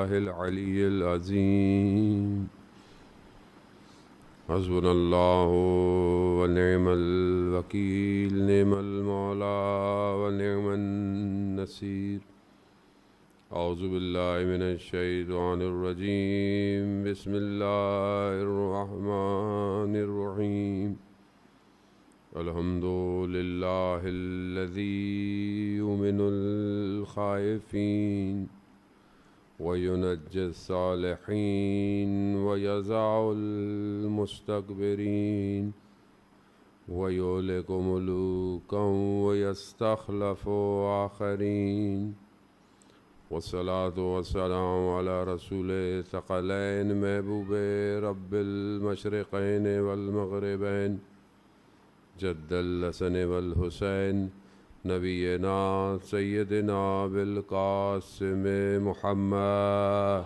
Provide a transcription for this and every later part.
بالله العلي العظيم. حسبنا الله ونعم الوكيل، نعم المولى ونعم النصير. أعوذ بالله من الشيطان الرجيم. بسم الله الرحمن الرحيم. الحمد لله الذي يؤمن الخائفين وينجي الصالحين ويزع المستكبرين ويهلك ملوكا ويستخلف آخرين. والصلاة والسلام على رسول ثقلين محبوب رب المشرقين والمغربين جد الحسن والحسين نبينا سيدنا بالقاسم محمد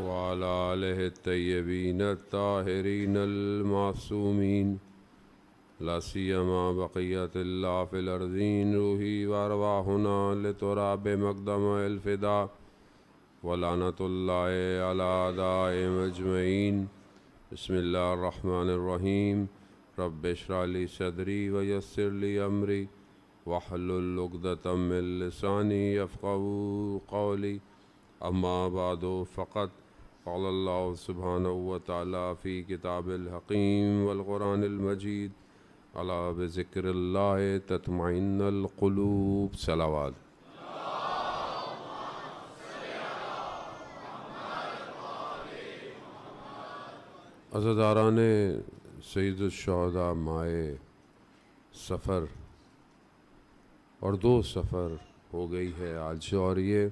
وعلى آله الطيبين الطاهرين المعصومين، لا سيما بقية الله في الأرضين. روحي وأرواحنا لتراب مقدم الفداء، ولعنة الله على أعدائهم أجمعين. بسم الله الرحمن الرحيم. رب اشرح لي صدري ويسر لي أمري واحلل عقدة من لساني يفقهوا قولي. أما بعد، فقد قال الله سبحانه وتعالى في كتاب الحكيم والقرآن المجيد: ألا بذكر الله تطمئن القلوب. صلوات. عزاداران سید الشہداء مائے سفر، اور 2 سفر ہو گئی ہے آج، اور یہ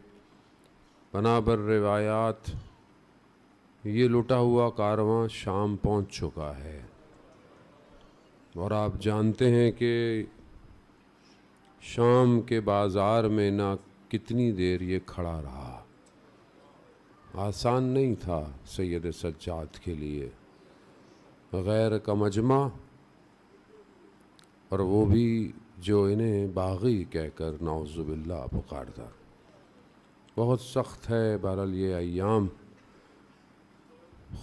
بنابر روایات یہ لٹا ہوا کارواں شام پہنچ چکا ہے. اور آپ جانتے ہیں کہ شام کے بازار میں نہ کتنی دیر یہ کھڑا رہا. آسان نہیں تھا سید سجاد کے لیے، غیر کا مجمع، اور وہ بھی جو انہیں باغی کہہ کر نعوذ باللہ پکارتا. بہت سخت ہے بہرحال یہ ایام.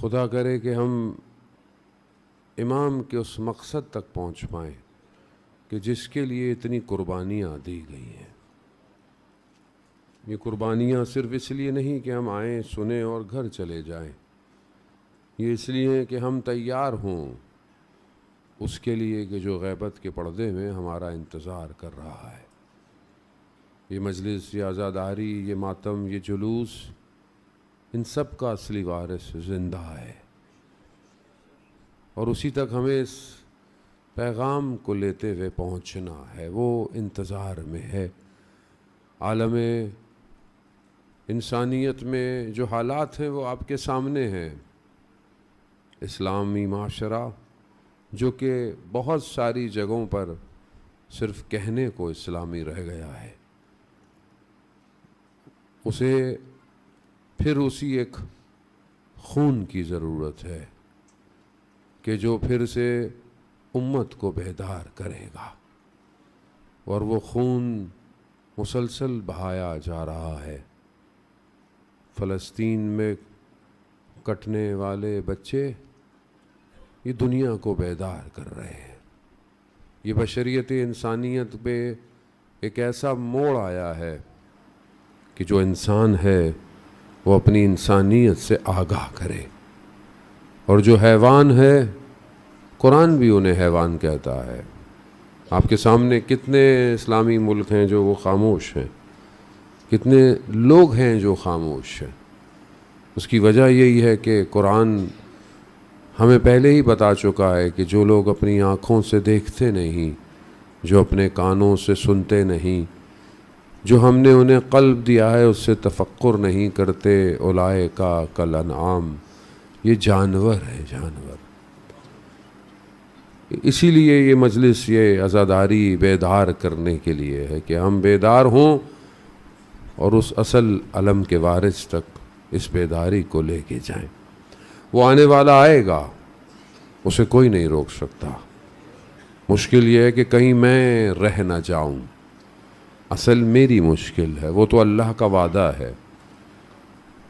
خدا کرے کہ ہم امام کے اس مقصد تک پہنچ پائیں کہ جس کے لیے اتنی قربانیاں دی گئی ہیں. یہ قربانیاں صرف اس لیے نہیں کہ ہم آئیں، سنیں اور گھر چلے جائیں. یہ اس لیے کہ ہم تیار ہوں اس کے لیے کہ جو غیبت کے پردے میں ہمارا انتظار کر رہا ہے. یہ مجلس، یہ عزاداری، یہ ماتم، یہ جلوس، ان سب کا اصلی وارث زندہ ہے، اور اسی تک ہمیں اس پیغام کو لیتے ہوئے پہنچنا ہے. وہ انتظار میں ہے. عالم انسانیت میں جو حالات ہیں وہ آپ کے سامنے ہیں. اسلامی معاشرہ جو کہ بہت ساری جگہوں پر صرف کہنے کو اسلامی رہ گیا ہے، اسے پھر اسی ایک خون کی ضرورت ہے کہ جو پھر سے امت کو بیدار کرے گا. اور وہ خون مسلسل بہایا جا رہا ہے. فلسطین میں کٹنے والے بچے یہ دنیا کو بیدار کر رہے ہیں. یہ بشریت انسانیت پہ ایک ایسا موڑ آیا ہے کہ جو انسان ہے وہ اپنی انسانیت سے آگاہ کرے. اور جو حیوان ہے، قرآن بھی انہیں حیوان کہتا ہے. آپ کے سامنے کتنے اسلامی ملک ہیں جو وہ خاموش ہیں، کتنے لوگ ہیں جو خاموش ہیں. اس کی وجہ یہی ہے کہ قرآن ہمیں پہلے ہی بتا چکا ہے کہ جو لوگ اپنی آنکھوں سے دیکھتے نہیں، جو اپنے کانوں سے سنتے نہیں، جو ہم نے انہیں قلب دیا ہے اس سے تفکر نہیں کرتے، اولئک کالانعام، یہ جانور ہے، جانور. اسی لیے یہ مجلس، یہ عزاداری بیدار کرنے کے لیے ہے کہ ہم بیدار ہوں اور اس اصل علم کے وارث تک اس بیداری کو لے کے جائیں. وہ آنے والا آئے گا، اسے کوئی نہیں روک سکتا. مشکل یہ ہے کہ کہیں میں رہ نہ جاؤں، اصل میری مشکل ہے، وہ تو اللہ کا وعدہ ہے۔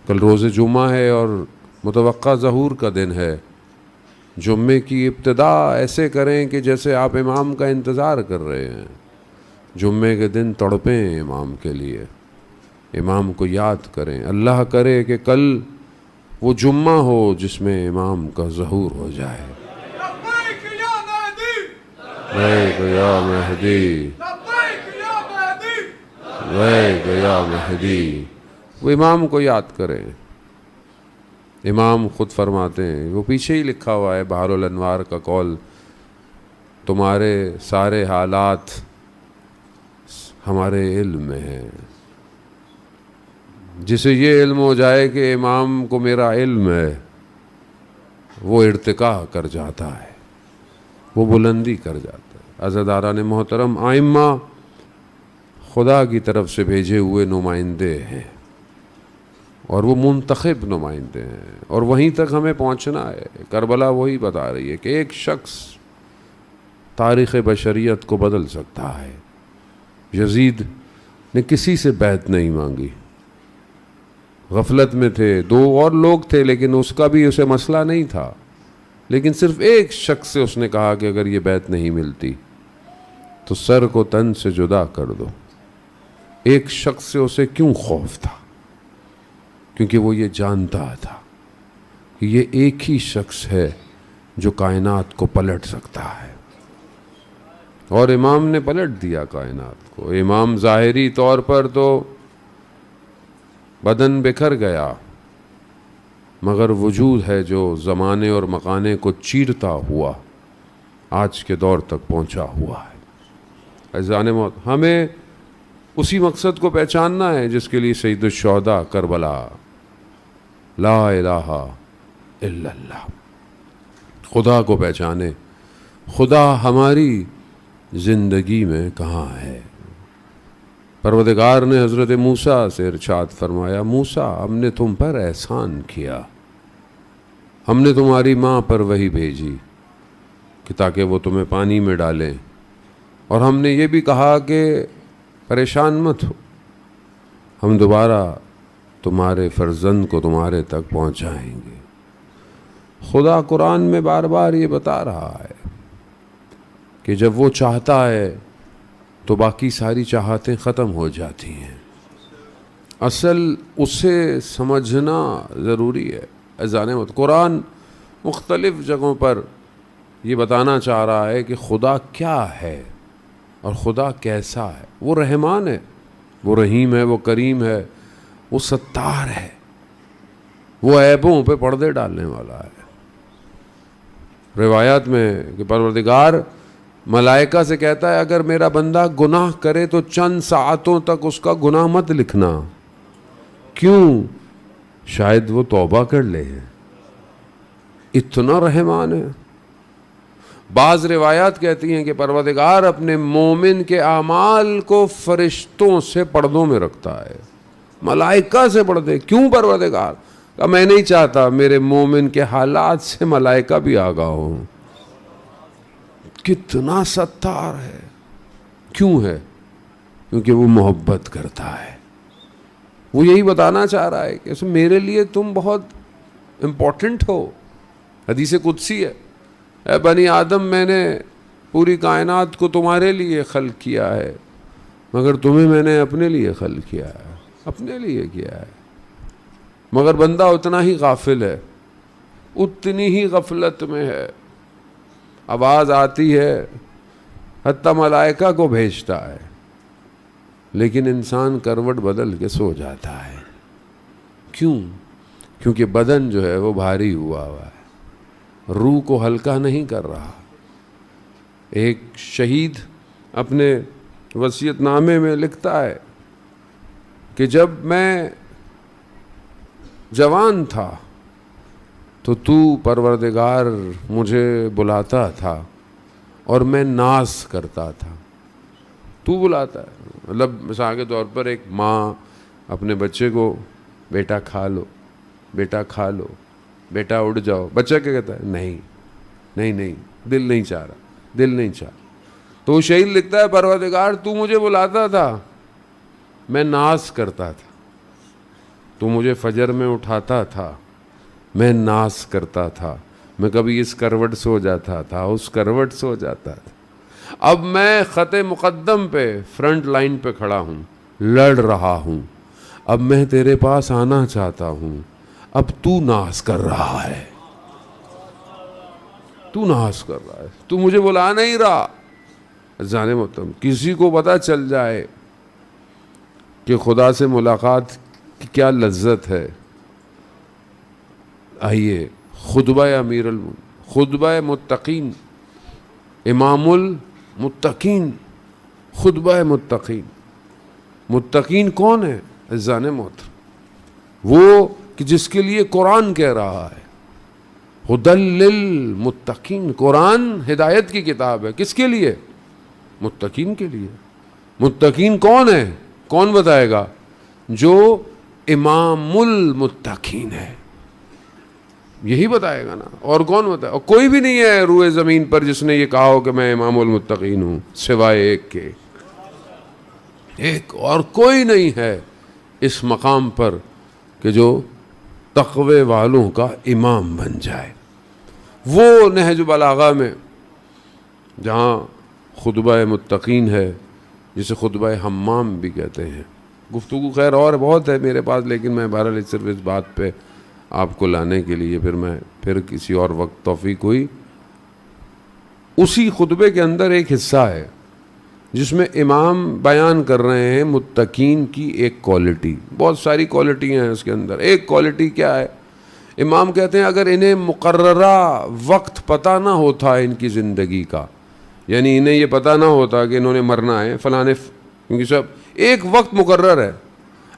کل روز جمعہ ہے اور متوقع ظہور کا دن ہے۔ جمعے کی ابتدا ایسے کریں کہ جیسے آپ امام کا انتظار کر رہے ہیں۔ جمعے کے دن تڑپیں امام کے لیے، امام کو یاد کریں۔ اللہ کرے کہ کل وہ جمعہ ہو جس میں امام کا ظہور ہو جائے۔ لبیک یا مہدی، لبیک یا مہدی، لبیک یا مہدی۔ لبیک یا مہدی۔ وہ امام کو یاد کریں۔ امام خود فرماتے ہیں، وہ پیچھے ہی لکھا ہوا ہے بحر الانوار کا قول، تمہارے سارے حالات ہمارے علم میں ہیں۔ جسے یہ علم ہو جائے کہ امام کو میرا علم ہے، وہ ارتقا کر جاتا ہے، وہ بلندی کر جاتا ہے۔ عزاداران محترم، ائمہ خدا کی طرف سے بھیجے ہوئے نمائندے ہیں، اور وہ منتخب نمائندے ہیں، اور وہیں تک ہمیں پہنچنا ہے۔ کربلا وہی بتا رہی ہے کہ ایک شخص تاریخ بشریت کو بدل سکتا ہے۔ یزید نے کسی سے بیعت نہیں مانگی، غفلت میں تھے، دو اور لوگ تھے لیکن اس کا بھی اسے مسئلہ نہیں تھا، لیکن صرف ایک شخص سے اس نے کہا کہ اگر یہ بیعت نہیں ملتی تو سر کو تن سے جدا کر دو۔ ایک شخص سے اسے کیوں خوف تھا؟ کیونکہ وہ یہ جانتا تھا کہ یہ ایک ہی شخص ہے جو کائنات کو پلٹ سکتا ہے، اور امام نے پلٹ دیا کائنات کو۔ امام ظاہری طور پر تو بدن بکھر گیا، مگر وجود ہے جو زمانے اور مکانے کو چیرتا ہوا آج کے دور تک پہنچا ہوا ہے۔ عزیزان موت، ہمیں اسی مقصد کو پہچاننا ہے جس کے لیے سید الشہداء کربلا، لا الہ الا اللہ۔ خدا کو پہچانے، خدا ہماری زندگی میں کہاں ہے۔ پروردگار نے حضرت موسیٰ سے ارشاد فرمایا، موسیٰ ہم نے تم پر احسان کیا، ہم نے تمہاری ماں پر وحی بھیجی کہ تاکہ وہ تمہیں پانی میں ڈالیں، اور ہم نے یہ بھی کہا کہ پریشان مت ہو، ہم دوبارہ تمہارے فرزند کو تمہارے تک پہنچائیں گے۔ خدا قرآن میں بار بار یہ بتا رہا ہے کہ جب وہ چاہتا ہے تو باقی ساری چاہتیں ختم ہو جاتی ہیں۔ اصل اسے سمجھنا ضروری ہے۔ عزیزان محترم، قرآن مختلف جگہوں پر یہ بتانا چاہ رہا ہے کہ خدا کیا ہے اور خدا کیسا ہے۔ وہ رحمان ہے، وہ رحیم ہے، وہ کریم ہے، وہ ستار ہے، وہ عیبوں پہ پردے ڈالنے والا ہے۔ روایات میں کہ پروردگار ملائکہ سے کہتا ہے اگر میرا بندہ گناہ کرے تو چند ساعتوں تک اس کا گناہ مت لکھنا۔ کیوں؟ شاید وہ توبہ کر لے۔ اتنا رحمان ہے۔ بعض روایات کہتی ہیں کہ پروردگار اپنے مومن کے اعمال کو فرشتوں سے پردوں میں رکھتا ہے، ملائکہ سے پردے۔ کیوں پروردگار؟ کہ میں نہیں چاہتا میرے مومن کے حالات سے ملائکہ بھی آگاہ ہوں۔ کتنا ستار ہے۔ کیوں ہے؟ کیونکہ وہ محبت کرتا ہے۔ وہ یہی بتانا چاہ رہا ہے کہ میرے لیے تم بہت امپورٹنٹ ہو۔ حدیث قدسی ہے، اے بنی آدم میں نے پوری کائنات کو تمہارے لیے خلق کیا ہے، مگر تمہیں میں نے اپنے لیے خلق کیا ہے، اپنے لیے کیا ہے۔ مگر بندہ اتنا ہی غافل ہے، اتنی ہی غفلت میں ہے۔ آواز آتی ہے، حتیٰ ملائکہ کو بھیجتا ہے، لیکن انسان کروٹ بدل کے سو جاتا ہے۔ کیوں؟ کیونکہ بدن جو ہے وہ بھاری ہوا ہے، روح کو ہلکا نہیں کر رہا۔ ایک شہید اپنے وصیت نامے میں لکھتا ہے کہ جب میں جوان تھا تو پروردگار مجھے بلاتا تھا اور میں ناز کرتا تھا۔ تو بلاتا ہے، مطلب مثال کے طور پر ایک ماں اپنے بچے کو بیٹا کھا لو، بیٹا کھا لو، بیٹا اٹھ جاؤ، بچہ کیا کہتا ہے؟ نہیں نہیں نہیں، دل نہیں چاہ رہا، دل نہیں چاہ رہا۔ تو وہ شہید لکھتا ہے پروردگار تو مجھے بلاتا تھا، میں ناز کرتا تھا، تو مجھے فجر میں اٹھاتا تھا، میں ناز کرتا تھا، میں کبھی اس کروٹ سو جاتا تھا، اس کروٹ سو جاتا تھا، اب میں خط مقدم پہ فرنٹ لائن پہ کھڑا ہوں، لڑ رہا ہوں، اب میں تیرے پاس آنا چاہتا ہوں، اب تو ناز کر رہا ہے، تو ناز کر رہا ہے، تو مجھے بلا نہیں رہا۔ جانے محترم، کسی کو پتہ چل جائے کہ خدا سے ملاقات کی کیا لذت ہے، آئیے خطبہ امیر خطبہ متقین، امام المتقین، خطبہ متقین۔ متقین کون ہے عزیزان محترم؟ وہ کہ جس کے لیے قرآن کہہ رہا ہے ہدی للمتقین، قرآن ہدایت کی کتاب ہے، کس کے لیے؟ متقین کے لیے۔ متقین کون ہے؟ کون بتائے گا؟ جو امام المتقین ہے، یہی بتائے گا نا، اور کون بتائے؟ اور کوئی بھی نہیں ہے روئے زمین پر جس نے یہ کہا ہو کہ میں امام المتقین ہوں، سوائے ایک کے، ایک اور کوئی نہیں ہے اس مقام پر کہ جو تقوی والوں کا امام بن جائے۔ وہ نہج بلاغہ میں جہاں خطبہ متقین ہے، جسے خطبہ حمام بھی کہتے ہیں، گفتگو خیر اور بہت ہے میرے پاس، لیکن میں بہرحال صرف اس بات پہ آپ کو لانے کے لیے پھر کسی اور وقت توفیق ہوئی۔ اسی خطبے کے اندر ایک حصہ ہے جس میں امام بیان کر رہے ہیں متقین کی ایک کوالٹی، بہت ساری کوالٹیاں ہیں اس کے اندر۔ ایک کوالٹی کیا ہے؟ امام کہتے ہیں اگر انہیں مقررہ وقت پتہ نہ ہوتا ان کی زندگی کا، یعنی انہیں یہ پتہ نہ ہوتا کہ انہوں نے مرنا ہے فلانے، کیونکہ سب ایک وقت مقرر ہے،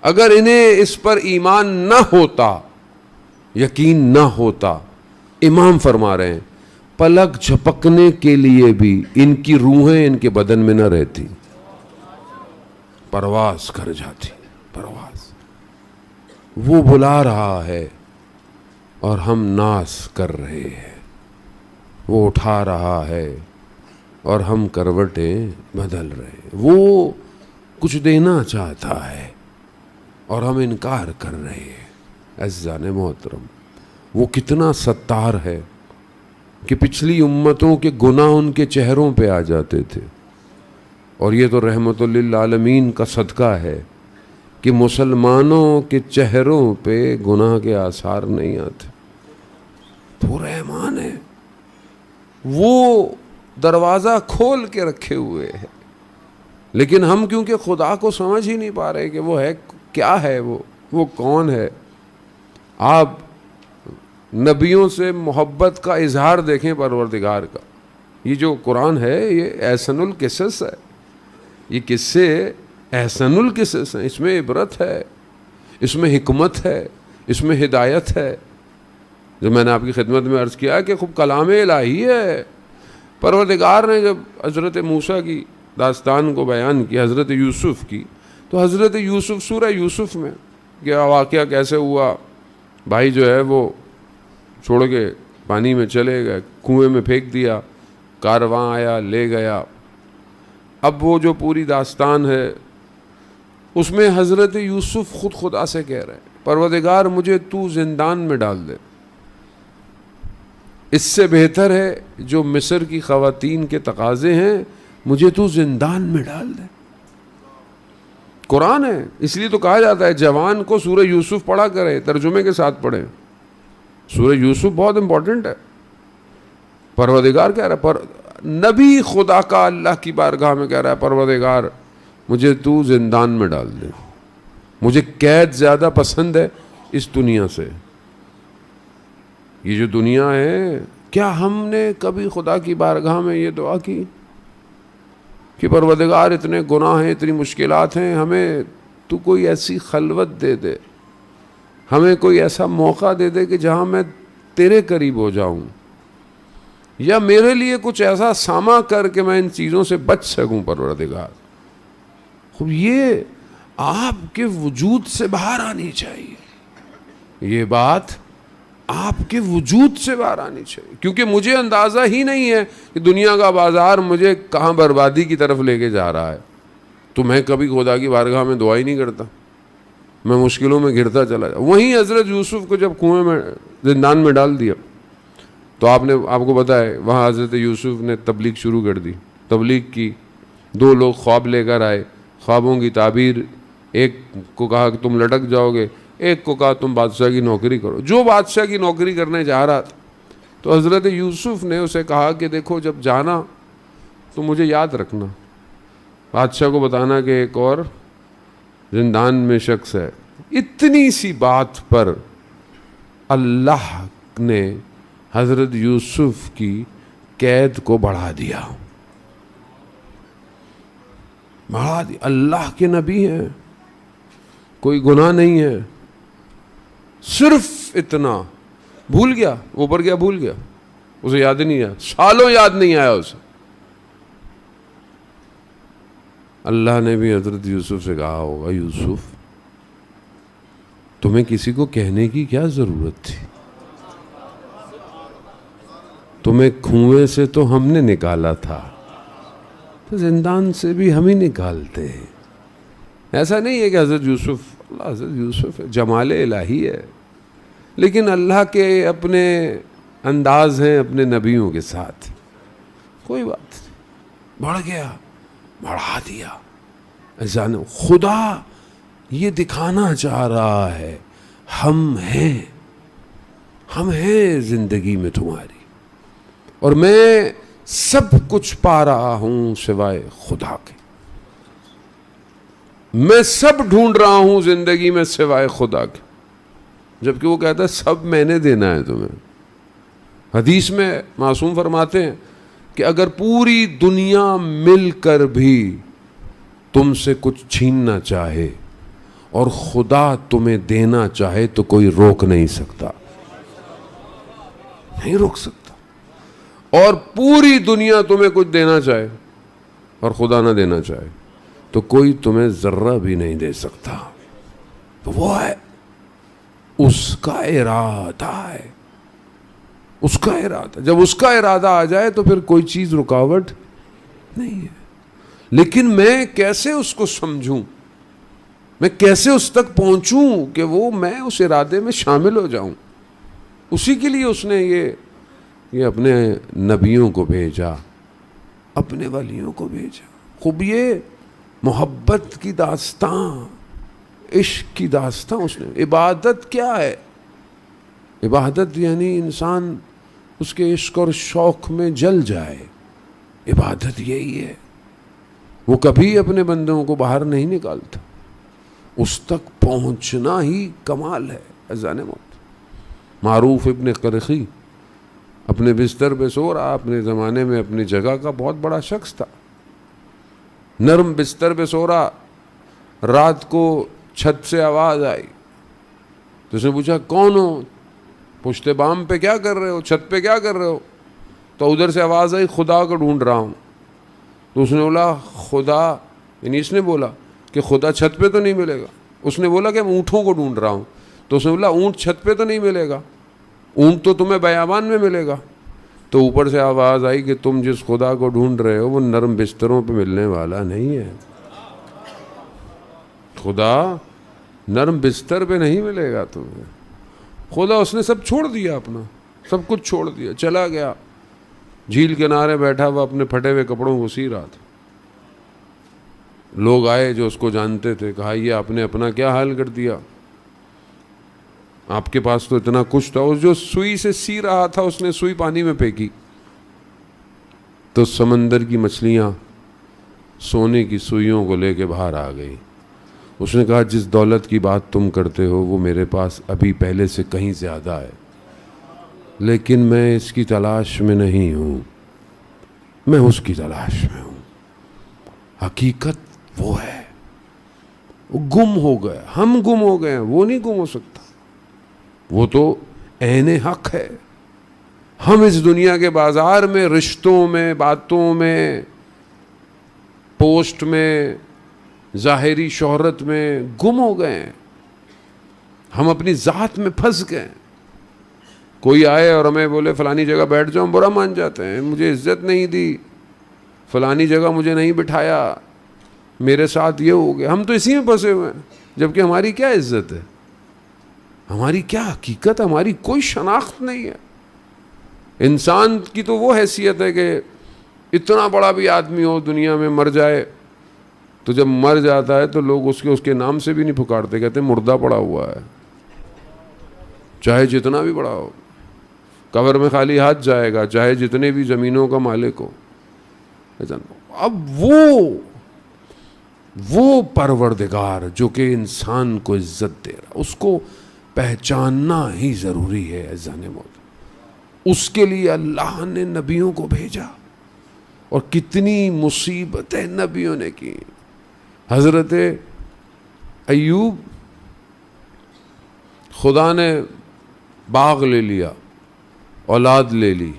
اگر انہیں اس پر ایمان نہ ہوتا، یقین نہ ہوتا، امام فرما رہے ہیں پلک جھپکنے کے لیے بھی ان کی روحیں ان کے بدن میں نہ رہتی، پرواز کر جاتی، پرواز۔ وہ بلا رہا ہے اور ہم ناز کر رہے ہیں، وہ اٹھا رہا ہے اور ہم کروٹیں بدل رہے ہیں، وہ کچھ دینا چاہتا ہے اور ہم انکار کر رہے ہیں۔ عزیزان محترم، وہ کتنا ستار ہے کہ پچھلی امتوں کے گناہ ان کے چہروں پہ آ جاتے تھے، اور یہ تو رحمت للعالمین کا صدقہ ہے کہ مسلمانوں کے چہروں پہ گناہ کے آثار نہیں آتے۔ تو رحمان ہے، وہ دروازہ کھول کے رکھے ہوئے ہے، لیکن ہم کیونکہ خدا کو سمجھ ہی نہیں پا رہے کہ وہ ہے کیا ہے، وہ کون ہے۔ آپ نبیوں سے محبت کا اظہار دیکھیں پروردگار کا، یہ جو قرآن ہے یہ احسن القصص ہے، یہ قصے احسن القصص ہیں، اس میں عبرت ہے، اس میں حکمت ہے، اس میں ہدایت ہے۔ جو میں نے آپ کی خدمت میں عرض کیا کہ خوب کلام الہی ہے۔ پروردگار نے جب حضرت موسیٰ کی داستان کو بیان کیا، حضرت یوسف کی، تو حضرت یوسف سورہ یوسف میں کیا واقعہ کیسے ہوا، بھائی جو ہے وہ چھوڑ کے پانی میں چلے گئے، کنویں میں پھینک دیا، کارواں آیا لے گیا۔ اب وہ جو پوری داستان ہے اس میں حضرت یوسف خود خدا سے کہہ رہے ہیں پروردگار مجھے تو زندان میں ڈال دے، اس سے بہتر ہے جو مصر کی خواتین کے تقاضے ہیں، مجھے تو زندان میں ڈال دے۔ قرآن ہے، اس لیے تو کہا جاتا ہے جوان کو سورہ یوسف پڑھا کرے، ترجمے کے ساتھ پڑھیں۔ سورہ یوسف بہت امپورٹنٹ ہے۔ پروردگار کہہ رہا ہے، نبی خدا کا اللہ کی بارگاہ میں کہہ رہا ہے پروردگار مجھے تو زندان میں ڈال دے، مجھے قید زیادہ پسند ہے اس دنیا سے۔ یہ جو دنیا ہے، کیا ہم نے کبھی خدا کی بارگاہ میں یہ دعا کی کہ پروردگار اتنے گناہ ہیں، اتنی مشکلات ہیں، ہمیں تو کوئی ایسی خلوت دے دے، ہمیں کوئی ایسا موقع دے دے کہ جہاں میں تیرے قریب ہو جاؤں، یا میرے لیے کچھ ایسا ساما کر کہ میں ان چیزوں سے بچ سکوں پروردگار۔ خوب یہ آپ کے وجود سے باہر آنی چاہیے، یہ بات آپ کے وجود سے باہر آنی چاہیے، کیونکہ مجھے اندازہ ہی نہیں ہے کہ دنیا کا بازار مجھے کہاں بربادی کی طرف لے کے جا رہا ہے، تو میں کبھی خدا کی بارگاہ میں دعا ہی نہیں کرتا، میں مشکلوں میں گرتا چلا جاؤں۔ وہیں حضرت یوسف کو جب کنویں میں زندان میں ڈال دیا تو آپ کو پتا ہے وہاں حضرت یوسف نے تبلیغ شروع کر دی، تبلیغ کی۔ 2 لوگ خواب لے کر آئے، خوابوں کی تعبیر، ایک کو کہا کہ تم لٹک جاؤ گے، ایک کو کہا تم بادشاہ کی نوکری کرو، جو بادشاہ کی نوکری کرنے جا رہا تھا۔ تو حضرت یوسف نے اسے کہا کہ دیکھو جب جانا تو مجھے یاد رکھنا، بادشاہ کو بتانا کہ ایک اور زندان میں شخص ہے۔ اتنی سی بات پر اللہ نے حضرت یوسف کی قید کو بڑھا دیا، اللہ کے نبی ہیں، کوئی گناہ نہیں ہے، صرف اتنا بھول گیا، اوپر گیا بھول گیا، اسے یاد نہیں آیا، سالوں یاد نہیں آیا اسے۔ اللہ نے بھی حضرت یوسف سے کہا ہوگا یوسف تمہیں کسی کو کہنے کی کیا ضرورت تھی، تمہیں کنویں سے تو ہم نے نکالا تھا، تو زندان سے بھی ہم ہی نکالتے ہیں۔ ایسا نہیں ہے کہ حضرت یوسف جمال الہی ہے، لیکن اللہ کے اپنے انداز ہیں اپنے نبیوں کے ساتھ، کوئی بات نہیں، بڑھ گیا، بڑھا دیا۔ ایسا نہیں، خدا یہ دکھانا چاہ رہا ہے ہم ہیں زندگی میں تمہاری، اور میں سب کچھ پا رہا ہوں سوائے خدا کے، میں سب ڈھونڈ رہا ہوں زندگی میں سوائے خدا کے، جبکہ وہ کہتا ہے سب میں نے دینا ہے تمہیں۔ حدیث میں معصوم فرماتے ہیں کہ اگر پوری دنیا مل کر بھی تم سے کچھ چھیننا چاہے اور خدا تمہیں دینا چاہے تو کوئی روک نہیں سکتا، نہیں روک سکتا۔ اور پوری دنیا تمہیں کچھ دینا چاہے اور خدا نہ دینا چاہے تو کوئی تمہیں ذرہ بھی نہیں دے سکتا۔ تو وہ ہے، اس کا ارادہ ہے، اس کا ارادہ، جب اس کا ارادہ آ جائے تو پھر کوئی چیز رکاوٹ نہیں ہے۔ لیکن میں کیسے اس کو سمجھوں، میں کیسے اس تک پہنچوں کہ میں اس ارادے میں شامل ہو جاؤں؟ اسی کے لیے اس نے یہ اپنے نبیوں کو بھیجا، اپنے ولیوں کو بھیجا۔ خوب یہ محبت کی داستان، عشق کی داستان اس نے۔ عبادت کیا ہے؟ عبادت یعنی انسان اس کے عشق اور شوق میں جل جائے، عبادت یہی ہے۔ وہ کبھی اپنے بندوں کو باہر نہیں نکالتا، اس تک پہنچنا ہی کمال ہے۔ اذان موت، معروف ابن قرخی اپنے بستر پہ سو رہا، اپنے زمانے میں اپنی جگہ کا بہت بڑا شخص تھا، نرم بستر پہ سو رہا، رات کو چھت سے آواز آئی تو اس نے پوچھا کون ہو؟ پشت بام پہ کیا کر رہے ہو، چھت پہ کیا کر رہے ہو؟ تو ادھر سے آواز آئی خدا کو ڈھونڈ رہا ہوں۔ تو اس نے بولا خدا، یعنی اس نے بولا کہ خدا چھت پہ تو نہیں ملے گا، اس نے بولا کہ میں اونٹوں کو ڈھونڈ رہا ہوں، تو اس نے بولا اونٹ چھت پہ تو نہیں ملے گا، اونٹ تو تمہیں بیابان میں ملے گا۔ تو اوپر سے آواز آئی کہ تم جس خدا کو ڈھونڈ رہے ہو وہ نرم بستروں پہ ملنے والا نہیں ہے، خدا نرم بستر پہ نہیں ملے گا تمہیں۔ خدا اس نے سب چھوڑ دیا، اپنا سب کچھ چھوڑ دیا، چلا گیا، جھیل کنارے بیٹھا ہوا اپنے پھٹے ہوئے کپڑوں کو سی رہا تھا۔ لوگ آئے جو اس کو جانتے تھے، کہا یہ آپ نے اپنا کیا حال کر دیا، آپ کے پاس تو اتنا کچھ تھا۔ جو سوئی سے سی رہا تھا اس نے سوئی پانی میں پھینکی تو سمندر کی مچھلیاں سونے کی سوئیوں کو لے کے باہر آ گئی۔ اس نے کہا جس دولت کی بات تم کرتے ہو وہ میرے پاس ابھی پہلے سے کہیں زیادہ ہے، لیکن میں اس کی تلاش میں نہیں ہوں، میں اس کی تلاش میں ہوں۔ حقیقت وہ ہے، وہ گم ہو گیا، ہم گم ہو گئے ہیں، وہ نہیں گم ہو سکتا، وہ تو عین حق ہے۔ ہم اس دنیا کے بازار میں، رشتوں میں، باتوں میں، پوسٹ میں، ظاہری شہرت میں گم ہو گئے ہیں، ہم اپنی ذات میں پھنس گئے ہیں۔ کوئی آئے اور ہمیں بولے فلانی جگہ بیٹھ جاؤ، ہم برا مان جاتے ہیں، مجھے عزت نہیں دی، فلانی جگہ مجھے نہیں بٹھایا، میرے ساتھ یہ ہو گیا. ہم تو اسی میں پھنسے ہوئے ہیں، جبکہ ہماری کیا عزت ہے، ہماری کیا حقیقت، ہماری کوئی شناخت نہیں ہے. انسان کی تو وہ حیثیت ہے کہ اتنا بڑا بھی آدمی ہو دنیا میں مر جائے تو جب مر جاتا ہے تو لوگ اس کے نام سے بھی نہیں پکارتے، کہتے ہیں مردہ پڑا ہوا ہے، چاہے جتنا بھی بڑا ہو. قبر میں خالی ہاتھ جائے گا، چاہے جتنے بھی زمینوں کا مالک ہو. اب وہ پروردگار جو کہ انسان کو عزت دے رہا، اس کو پہچاننا ہی ضروری ہے عزیزان موت. اس کے لیے اللہ نے نبیوں کو بھیجا، اور کتنی مصیبتیں نبیوں نے کی. حضرت ایوب، خدا نے باغ لے لیا، اولاد لے لی،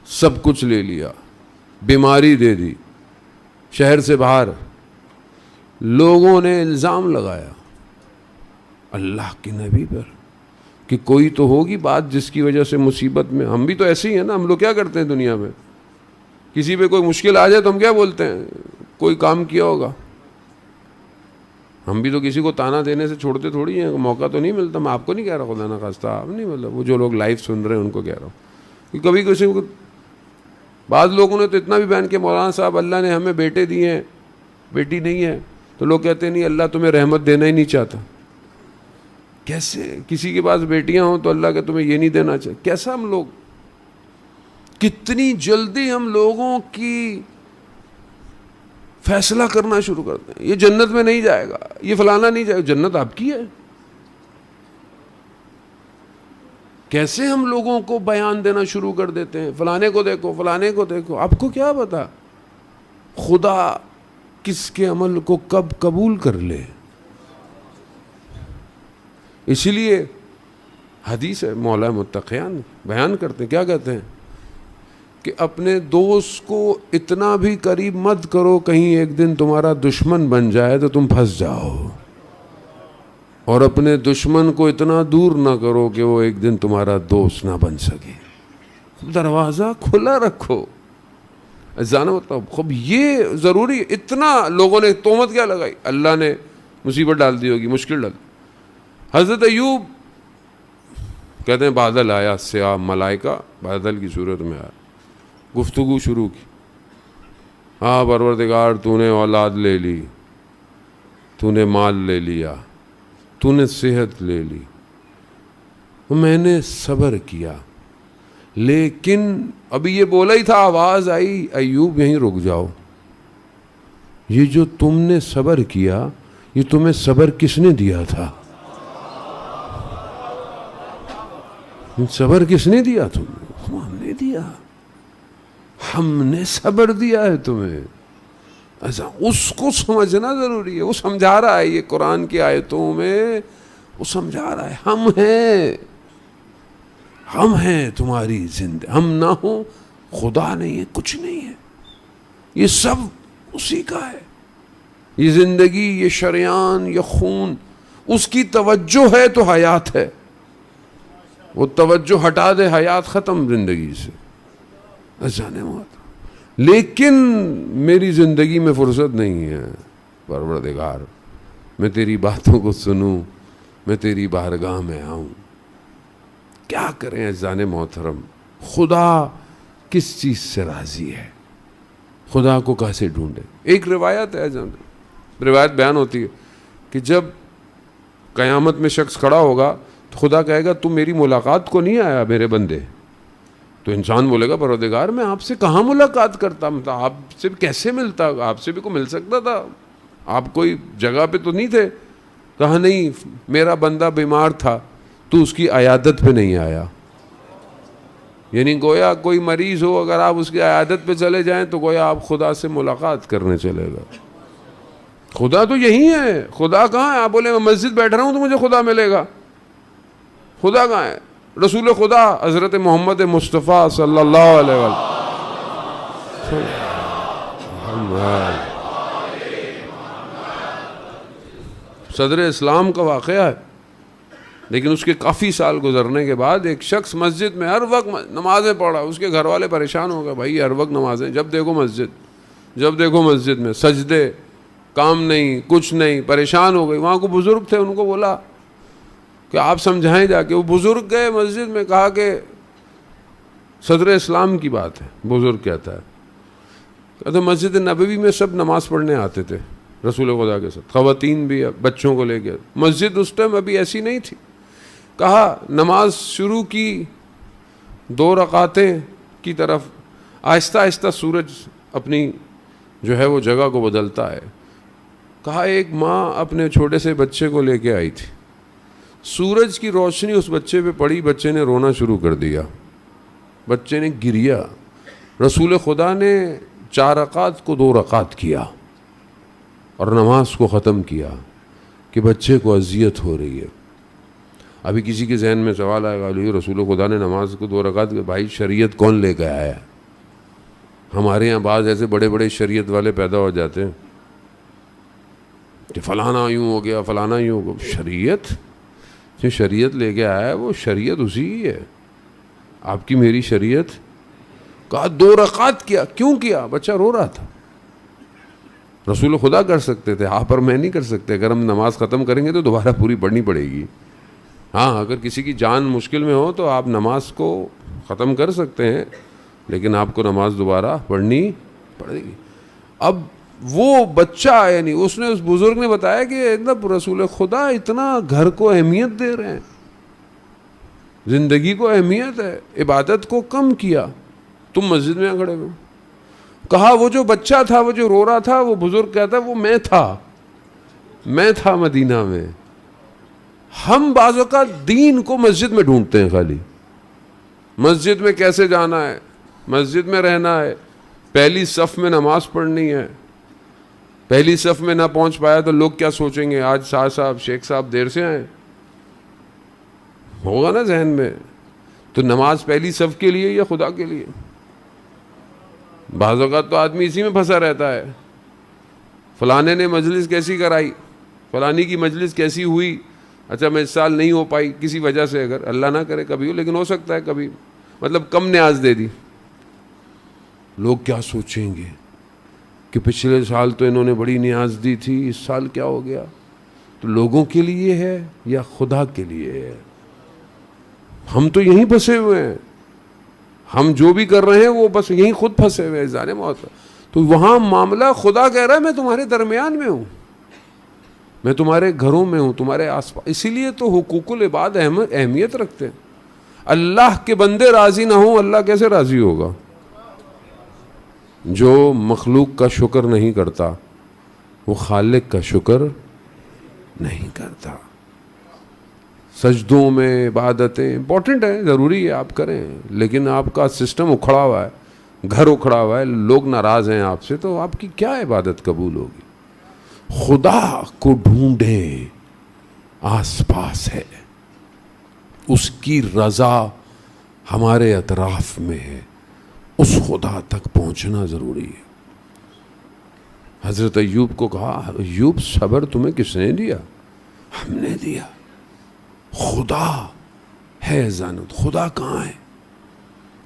سب کچھ لے لیا، بیماری دے دی، شہر سے باہر. لوگوں نے الزام لگایا اللہ کے نبی پر کہ کوئی تو ہوگی بات جس کی وجہ سے مصیبت میں. ہم بھی تو ایسے ہی ہیں نا، ہم لوگ کیا کرتے ہیں دنیا میں، کسی پہ کوئی مشکل آ جائے تو ہم کیا بولتے ہیں، کوئی کام کیا ہوگا. ہم بھی تو کسی کو تانا دینے سے چھوڑتے تھوڑی ہیں، موقع تو نہیں ملتا. میں آپ کو نہیں کہہ رہا، خدا نہ خواستہ آپ نہیں، مطلب وہ جو لوگ لائیو سن رہے ہیں ان کو کہہ رہا ہوں کہ کبھی کسی کو. بعض لوگوں نے تو اتنا بھی بیان کیا مولانا صاحب اللہ نے ہمیں بیٹے دیے ہیں بیٹی نہیں ہے، تو لوگ کہتے ہیں نہیں اللہ تمہیں رحمت دینا ہی نہیں چاہتا. کیسے کسی کے پاس بیٹیاں ہوں تو اللہ کہ تمہیں یہ نہیں دینا چاہیے؟ کیسا ہم لوگ، کتنی جلدی ہم لوگوں کی فیصلہ کرنا شروع کرتے ہیں. یہ جنت میں نہیں جائے گا، یہ فلانا نہیں جائے گا. جنت آپ کی ہے. کیسے ہم لوگوں کو بیان دینا شروع کر دیتے ہیں، فلانے کو دیکھو فلانے کو دیکھو. آپ کو کیا پتا خدا کس کے عمل کو کب قبول کر لے. اسی لیے حدیث ہے، مولا متقیان بیان کرتے ہیں، کیا کہتے ہیں کہ اپنے دوست کو اتنا بھی قریب مت کرو کہیں ایک دن تمہارا دشمن بن جائے تو تم پھنس جاؤ، اور اپنے دشمن کو اتنا دور نہ کرو کہ وہ ایک دن تمہارا دوست نہ بن سکے. دروازہ کھلا رکھو. جانا مطلب خب یہ ضروری. اتنا لوگوں نے تہمت کیا لگائی، اللہ نے مصیبت ڈال دی ہوگی، مشکل ڈال. حضرت ایوب کہتے ہیں بادل آیا، سیاہ ملائکہ بادل کی صورت میں آیا، گفتگو شروع کی. ہاں پروردگار تو نے اولاد لے لی، تو نے مال لے لیا، تو نے صحت لے لی، میں نے صبر کیا. لیکن ابھی یہ بولا ہی تھا، آواز آئی ایوب یہیں رک جاؤ. یہ جو تم نے صبر کیا، یہ تمہیں صبر کس نے دیا تھا؟ صبر کس نے دیا تمہیں؟ ہم نے دیا، ہم نے صبر دیا ہے تمہیں. ایسا اس کو سمجھنا ضروری ہے. وہ سمجھا رہا ہے، یہ قرآن کی آیتوں میں وہ سمجھا رہا ہے ہم ہیں تمہاری زندگی. ہم نہ ہوں خدا نہیں ہے، کچھ نہیں ہے، یہ سب اسی کا ہے. یہ زندگی، یہ شریان، یہ خون، اس کی توجہ ہے تو حیات ہے. وہ توجہ ہٹا دے حیات ختم زندگی سے. جانے موت. لیکن میری زندگی میں فرصت نہیں ہے پروردگار، میں تیری باتوں کو سنوں، میں تیری بارگاہ میں آؤں. کیا کریں عزیزان محترم؟ خدا کس چیز سے راضی ہے، خدا کو کیسے ڈھونڈے؟ ایک روایت ہے، روایت بیان ہوتی ہے کہ جب قیامت میں شخص کھڑا ہوگا تو خدا کہے گا تم میری ملاقات کو نہیں آیا میرے بندے. تو انسان بولے گا پروردگار میں آپ سے کہاں ملاقات کرتا، مطلب آپ سے کیسے ملتا، آپ سے بھی کو مل سکتا تھا، آپ کوئی جگہ پہ تو نہیں تھے. کہا نہیں، میرا بندہ بیمار تھا تو اس کی عیادت پہ نہیں آیا. یعنی گویا کوئی مریض ہو، اگر آپ اس کی عیادت پہ چلے جائیں تو گویا آپ خدا سے ملاقات کرنے چلے گا. خدا تو یہی ہے. خدا کہاں ہے؟ آپ بولے میں مسجد بیٹھ رہا ہوں تو مجھے خدا ملے گا. خدا کہاں ہے؟ رسول خدا حضرت محمد مصطفیٰ صلی اللہ علیہ وسلم. صدر اسلام کا واقعہ ہے. لیکن اس کے کافی سال گزرنے کے بعد ایک شخص مسجد میں ہر وقت نمازیں پڑھ رہا، اس کے گھر والے پریشان ہو گئے، بھائی ہر وقت نمازیں، جب دیکھو مسجد میں سجدے، کام نہیں، کچھ نہیں، پریشان ہو گئی۔ وہاں کو بزرگ تھے، ان کو بولا کہ آپ سمجھائیں جا کے۔ وہ بزرگ گئے مسجد میں، کہا کہ صدر اسلام کی بات ہے۔ بزرگ کہتا ہے، کہتے مسجد نبوی میں سب نماز پڑھنے آتے تھے رسول خدا کے ساتھ، خواتین بھی، بچوں کو لے کے۔ مسجد اس ٹائم ابھی ایسی نہیں تھی۔ کہا نماز شروع کی 2 رکعتیں کی طرف، آہستہ آہستہ سورج اپنی جو ہے وہ جگہ کو بدلتا ہے۔ کہا ایک ماں اپنے چھوٹے سے بچے کو لے کے آئی تھی، سورج کی روشنی اس بچے پہ پڑی، بچے نے رونا شروع کر دیا، بچے نے گریا۔ رسول خدا نے 4 رکعت کو 2 رکعت کیا اور نماز کو ختم کیا کہ بچے کو اذیت ہو رہی ہے۔ ابھی کسی کے ذہن میں سوال آئے گا، رسول خدا نے نماز کو 2 رکعت کی، بھائی شریعت کون لے کے آیا ہے؟ ہمارے یہاں بعض ایسے بڑے بڑے شریعت والے پیدا ہو جاتے ہیں کہ فلانا یوں ہو گیا، فلانا یوں ہو گیا۔ شریعت جو شریعت لے کے آیا ہے وہ شریعت اسی ہی ہے، آپ کی میری شریعت۔ کہا 2 رکعت کیا، کیوں کیا؟ بچہ رو رہا تھا۔ رسول خدا کر سکتے تھے، آپ اور میں نہیں کر سکتے۔ اگر ہم نماز ختم کریں گے تو دوبارہ پوری پڑھنی پڑے گی۔ ہاں، اگر کسی کی جان مشکل میں ہو تو آپ نماز کو ختم کر سکتے ہیں، لیکن آپ کو نماز دوبارہ پڑھنی پڑے گی۔ اب وہ بچہ، یعنی اس نے، اس بزرگ نے بتایا کہ رسول خدا اتنا گھر کو اہمیت دے رہے ہیں، زندگی کو اہمیت ہے، عبادت کو کم کیا، تم مسجد میں کھڑے ہو۔ کہا وہ جو بچہ تھا، وہ جو رو رہا تھا، وہ بزرگ کہتا وہ میں تھا مدینہ میں۔ ہم بعض اوقات دین کو مسجد میں ڈھونڈتے ہیں، خالی مسجد میں کیسے جانا ہے، مسجد میں رہنا ہے، پہلی صف میں نماز پڑھنی ہے، پہلی صف میں نہ پہنچ پایا تو لوگ کیا سوچیں گے، آج شاہ صاحب، شیخ صاحب دیر سے آئے، ہوگا نا ذہن میں۔ تو نماز پہلی صف کے لیے یا خدا کے لیے؟ بعض اوقات تو آدمی اسی میں پھنسا رہتا ہے، فلانے نے مجلس کیسی کرائی، فلانی کی مجلس کیسی ہوئی، اچھا میں اس سال نہیں ہو پائی کسی وجہ سے، اگر اللہ نہ کرے کبھی ہو، لیکن ہو سکتا ہے کبھی، مطلب کم نیاز دے دی۔ لوگ کیا سوچیں گے کہ پچھلے سال تو انہوں نے بڑی نیاز دی تھی، اس سال کیا ہو گیا؟ تو لوگوں کے لیے ہے یا خدا کے لیے ہے؟ ہم تو یہیں پھنسے ہوئے ہیں، ہم جو بھی کر رہے ہیں وہ بس یہیں خود پھنسے ہوئے ہیں ظاہر موت۔ تو وہاں معاملہ خدا کہہ رہا ہے میں تمہارے درمیان میں ہوں، میں تمہارے گھروں میں ہوں، تمہارے آس پاس۔ اسی لیے تو حقوق العباد اہمیت رکھتے ہیں۔ اللہ کے بندے راضی نہ ہوں، اللہ کیسے راضی ہوگا؟ جو مخلوق کا شکر نہیں کرتا وہ خالق کا شکر نہیں کرتا۔ سجدوں میں عبادتیں امپورٹنٹ ہیں، ضروری ہے آپ کریں، لیکن آپ کا سسٹم اکھڑا ہوا ہے، گھر اکھڑا ہوا ہے، لوگ ناراض ہیں آپ سے، تو آپ کی کیا عبادت قبول ہوگی؟ خدا کو ڈھونڈیں، آس پاس ہے، اس کی رضا ہمارے اطراف میں ہے، اس خدا تک پہنچنا ضروری ہے۔ حضرت ایوب کو کہا، ایوب صبر تمہیں کس نے دیا؟ ہم نے دیا۔ خدا ہے زانت، خدا کہاں ہے؟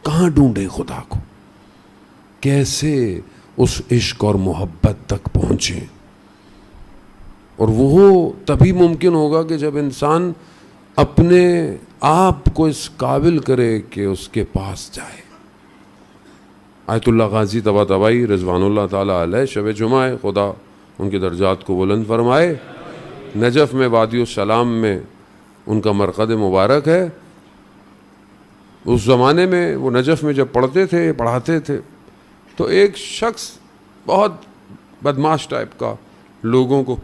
کہاں ڈھونڈے خدا کو؟ کیسے اس عشق اور محبت تک پہنچے؟ اور وہ تبھی ممکن ہوگا کہ جب انسان اپنے آپ کو اس قابل کرے کہ اس کے پاس جائے۔ آیت اللہ غازی طباطبائی رضوان اللہ تعالیٰ علیہ، شب جمعہ ہے، خدا ان کے درجات کو بلند فرمائے۔ نجف میں وادی السلام میں ان کا مرقد مبارک ہے۔ اس زمانے میں وہ نجف میں جب پڑھتے تھے، پڑھاتے تھے، تو ایک شخص بہت بدماش ٹائپ کا، لوگوں کو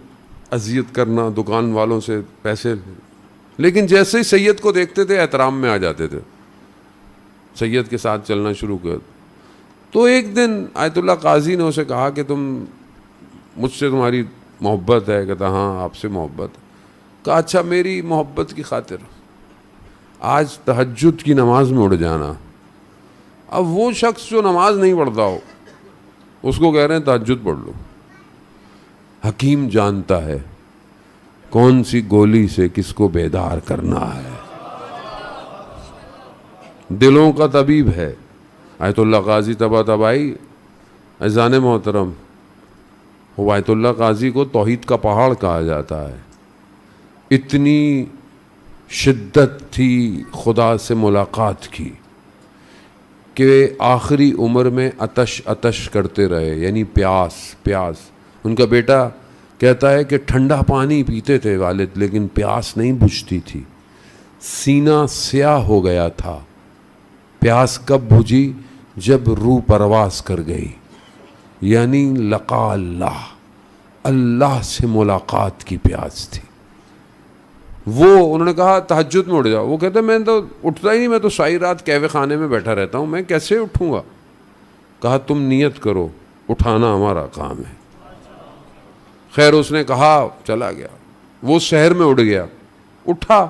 اذیت کرنا، دکان والوں سے پیسے، لیکن جیسے ہی سید کو دیکھتے تھے احترام میں آ جاتے تھے، سید کے ساتھ چلنا شروع کر۔ تو ایک دن آیت اللہ قاضی نے اسے کہا کہ مجھ سے تمہاری محبت ہے؟ کہتا ہاں آپ سے محبت۔ کہا اچھا میری محبت کی خاطر آج تہجد کی نماز میں اڑ جانا۔ اب وہ شخص جو نماز نہیں پڑھتا ہو اس کو کہہ رہے ہیں تہجد پڑھ لو۔ حکیم جانتا ہے کون سی گولی سے کس کو بیدار کرنا ہے. دلوں کا طبیب ہے آیت اللہ قاضی طباطبائی. عزیزان محترم، آیت اللہ قاضی کو توحید کا پہاڑ کہا جاتا ہے. اتنی شدت تھی خدا سے ملاقات کی کہ آخری عمر میں عطش عطش کرتے رہے، یعنی پیاس پیاس. ان کا بیٹا کہتا ہے کہ ٹھنڈا پانی پیتے تھے والد، لیکن پیاس نہیں بجھتی تھی. سینہ سیاہ ہو گیا تھا. پیاس کب بجھی؟ جب روح پرواز کر گئی، یعنی لقا اللہ، اللہ سے ملاقات کی پیاس تھی. وہ انہوں نے کہا تہجد میں اٹھ جاؤ. وہ کہتے ہیں میں تو اٹھتا ہی نہیں، میں تو ساری رات قہوے خانے میں بیٹھا رہتا ہوں، میں کیسے اٹھوں گا؟ کہا تم نیت کرو، اٹھانا ہمارا کام ہے. خیر اس نے کہا، چلا گیا. وہ شہر میں اٹھ گیا، اٹھا.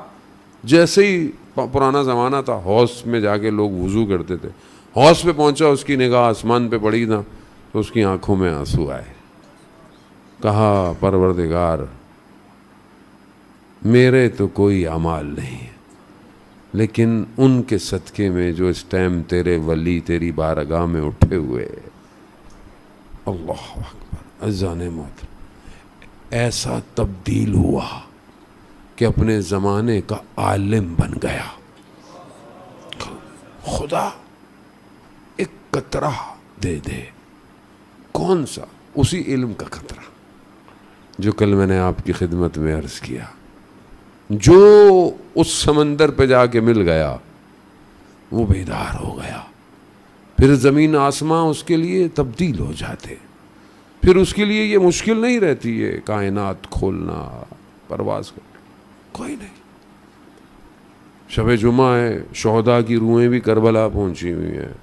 جیسے ہی پرانا زمانہ تھا، حوض میں جا کے لوگ وضو کرتے تھے. حوض پہ پہنچا، اس کی نگاہ آسمان پہ پڑی نا تو اس کی آنکھوں میں آنسو آئے. کہا پروردگار میرے تو کوئی اعمال نہیں ہے، لیکن ان کے صدقے میں جو اس ٹائم تیرے ولی تیری بارگاہ میں اٹھے ہوئے. اللہ اکبر. عزیزان محترم، ایسا تبدیل ہوا کہ اپنے زمانے کا عالم بن گیا. خدا ایک قطرہ دے دے. کون سا؟ اسی علم کا قطرہ جو کل میں نے آپ کی خدمت میں عرض کیا. جو اس سمندر پہ جا کے مل گیا وہ بیدار ہو گیا. پھر زمین آسماں اس کے لیے تبدیل ہو جاتے. پھر اس کے لیے یہ مشکل نہیں رہتی ہے کائنات کھولنا، پرواز کرنا. کوئی نہیں. شب جمعہ ہے، شہداء کی روحیں بھی کربلا پہنچی ہوئی ہیں.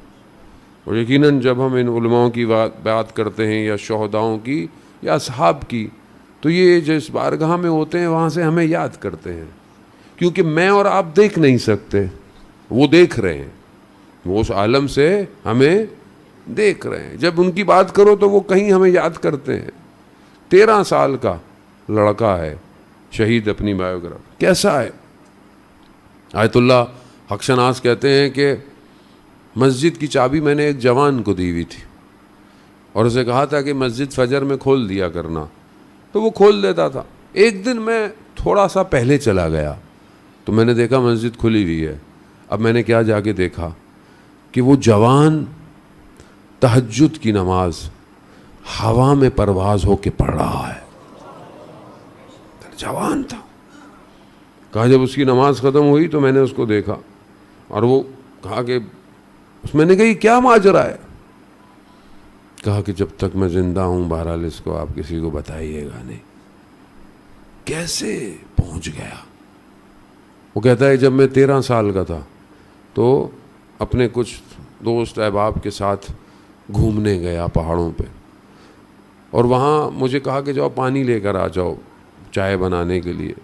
اور یقیناً جب ہم ان علماؤں کی بات کرتے ہیں یا شہداؤں کی یا اصحاب کی، تو یہ جس بارگاہ میں ہوتے ہیں وہاں سے ہمیں یاد کرتے ہیں. کیونکہ میں اور آپ دیکھ نہیں سکتے، وہ دیکھ رہے ہیں. وہ اس عالم سے ہمیں دیکھ رہے ہیں. جب ان کی بات کرو تو وہ کہیں ہمیں یاد کرتے ہیں. 13 سال کا لڑکا ہے شہید. اپنی بایوگراف کیسا ہے؟ آیت اللہ حق شناس کہتے ہیں کہ مسجد کی چابی میں نے ایک جوان کو دی ہوئی تھی اور اسے کہا تھا کہ مسجد فجر میں کھول دیا کرنا، تو وہ کھول دیتا تھا. ایک دن میں تھوڑا سا پہلے چلا گیا تو میں نے دیکھا مسجد کھلی ہوئی ہے. اب میں نے کیا جا کے دیکھا کہ وہ جوان تہجد کی نماز ہوا میں پرواز ہو کے پڑھ رہا ہے. جوان تھا. کہا جب اس کی نماز ختم ہوئی تو میں نے اس کو دیکھا اور وہ کہا کہ میں نے کہا یہ کیا ماجرا ہے؟ کہا کہ جب تک میں زندہ ہوں بہرحال اس کو آپ کسی کو بتائیے گا نہیں. کیسے پہنچ گیا؟ وہ کہتا ہے جب میں 13 سال کا تھا تو اپنے کچھ دوست احباب کے ساتھ گھومنے گیا پہاڑوں پہ، اور وہاں مجھے کہا کہ جاؤ پانی لے کر آ جاؤ چائے بنانے کے لیے.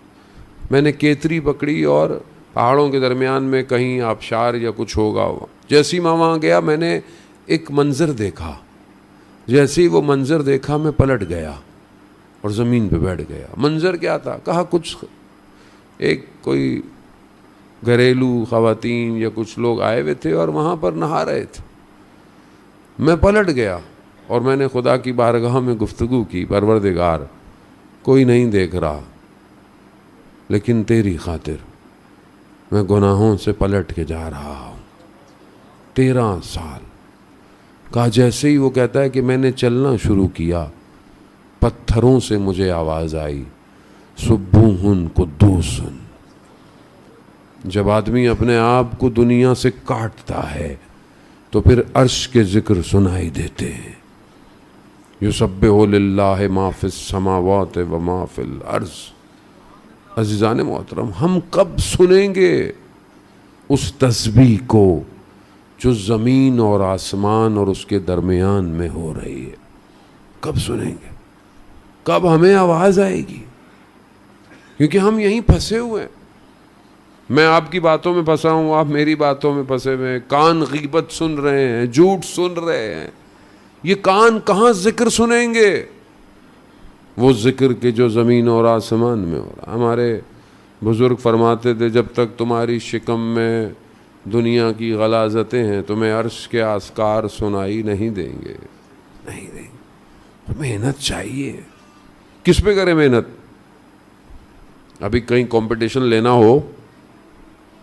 میں نے کیتری پکڑی اور پہاڑوں کے درمیان میں کہیں آبشار یا کچھ ہوگا. جیسے ہی میں وہاں گیا میں نے ایک منظر دیکھا. جیسے ہی وہ منظر دیکھا میں پلٹ گیا اور زمین پہ بیٹھ گیا. منظر کیا تھا؟ کہا کچھ ایک کوئی گھریلو خواتین یا کچھ لوگ آئے ہوئے تھے اور وہاں پر نہا رہے تھے. میں پلٹ گیا اور میں نے خدا کی بارگاہ میں گفتگو کی، پروردگار کوئی نہیں دیکھ رہا لیکن تیری خاطر میں گناہوں سے پلٹ کے جا رہا ہوں. 13 سال. کہا جیسے ہی وہ کہتا ہے کہ میں نے چلنا شروع کیا پتھروں سے مجھے آواز آئی سبوہن قدوسن. جب آدمی اپنے آپ کو دنیا سے کاٹتا ہے تو پھر عرش کے ذکر سنائی دیتے ہیں. یسبح للہ ما فی السماوات و ما فی الارض. عزیزان محترم، ہم کب سنیں گے اس تسبیح کو جو زمین اور آسمان اور اس کے درمیان میں ہو رہی ہے؟ کب سنیں گے؟ کب ہمیں آواز آئے گی؟ کیونکہ ہم یہیں پھنسے ہوئے ہیں. میں آپ کی باتوں میں پھنسا ہوں، آپ میری باتوں میں پھنسے ہوئے ہیں. کان غیبت سن رہے ہیں، جھوٹ سن رہے ہیں. یہ کان کہاں ذکر سنیں گے؟ وہ ذکر کہ جو زمین اور آسمان میں ہو رہا. ہمارے بزرگ فرماتے تھے جب تک تمہاری شکم میں دنیا کی غلاظتیں ہیں تمہیں عرش کے اذکار سنائی نہیں دیں گے. نہیں دیں گے. محنت چاہیے. کس پہ کریں محنت؟ ابھی کہیں کمپٹیشن لینا ہو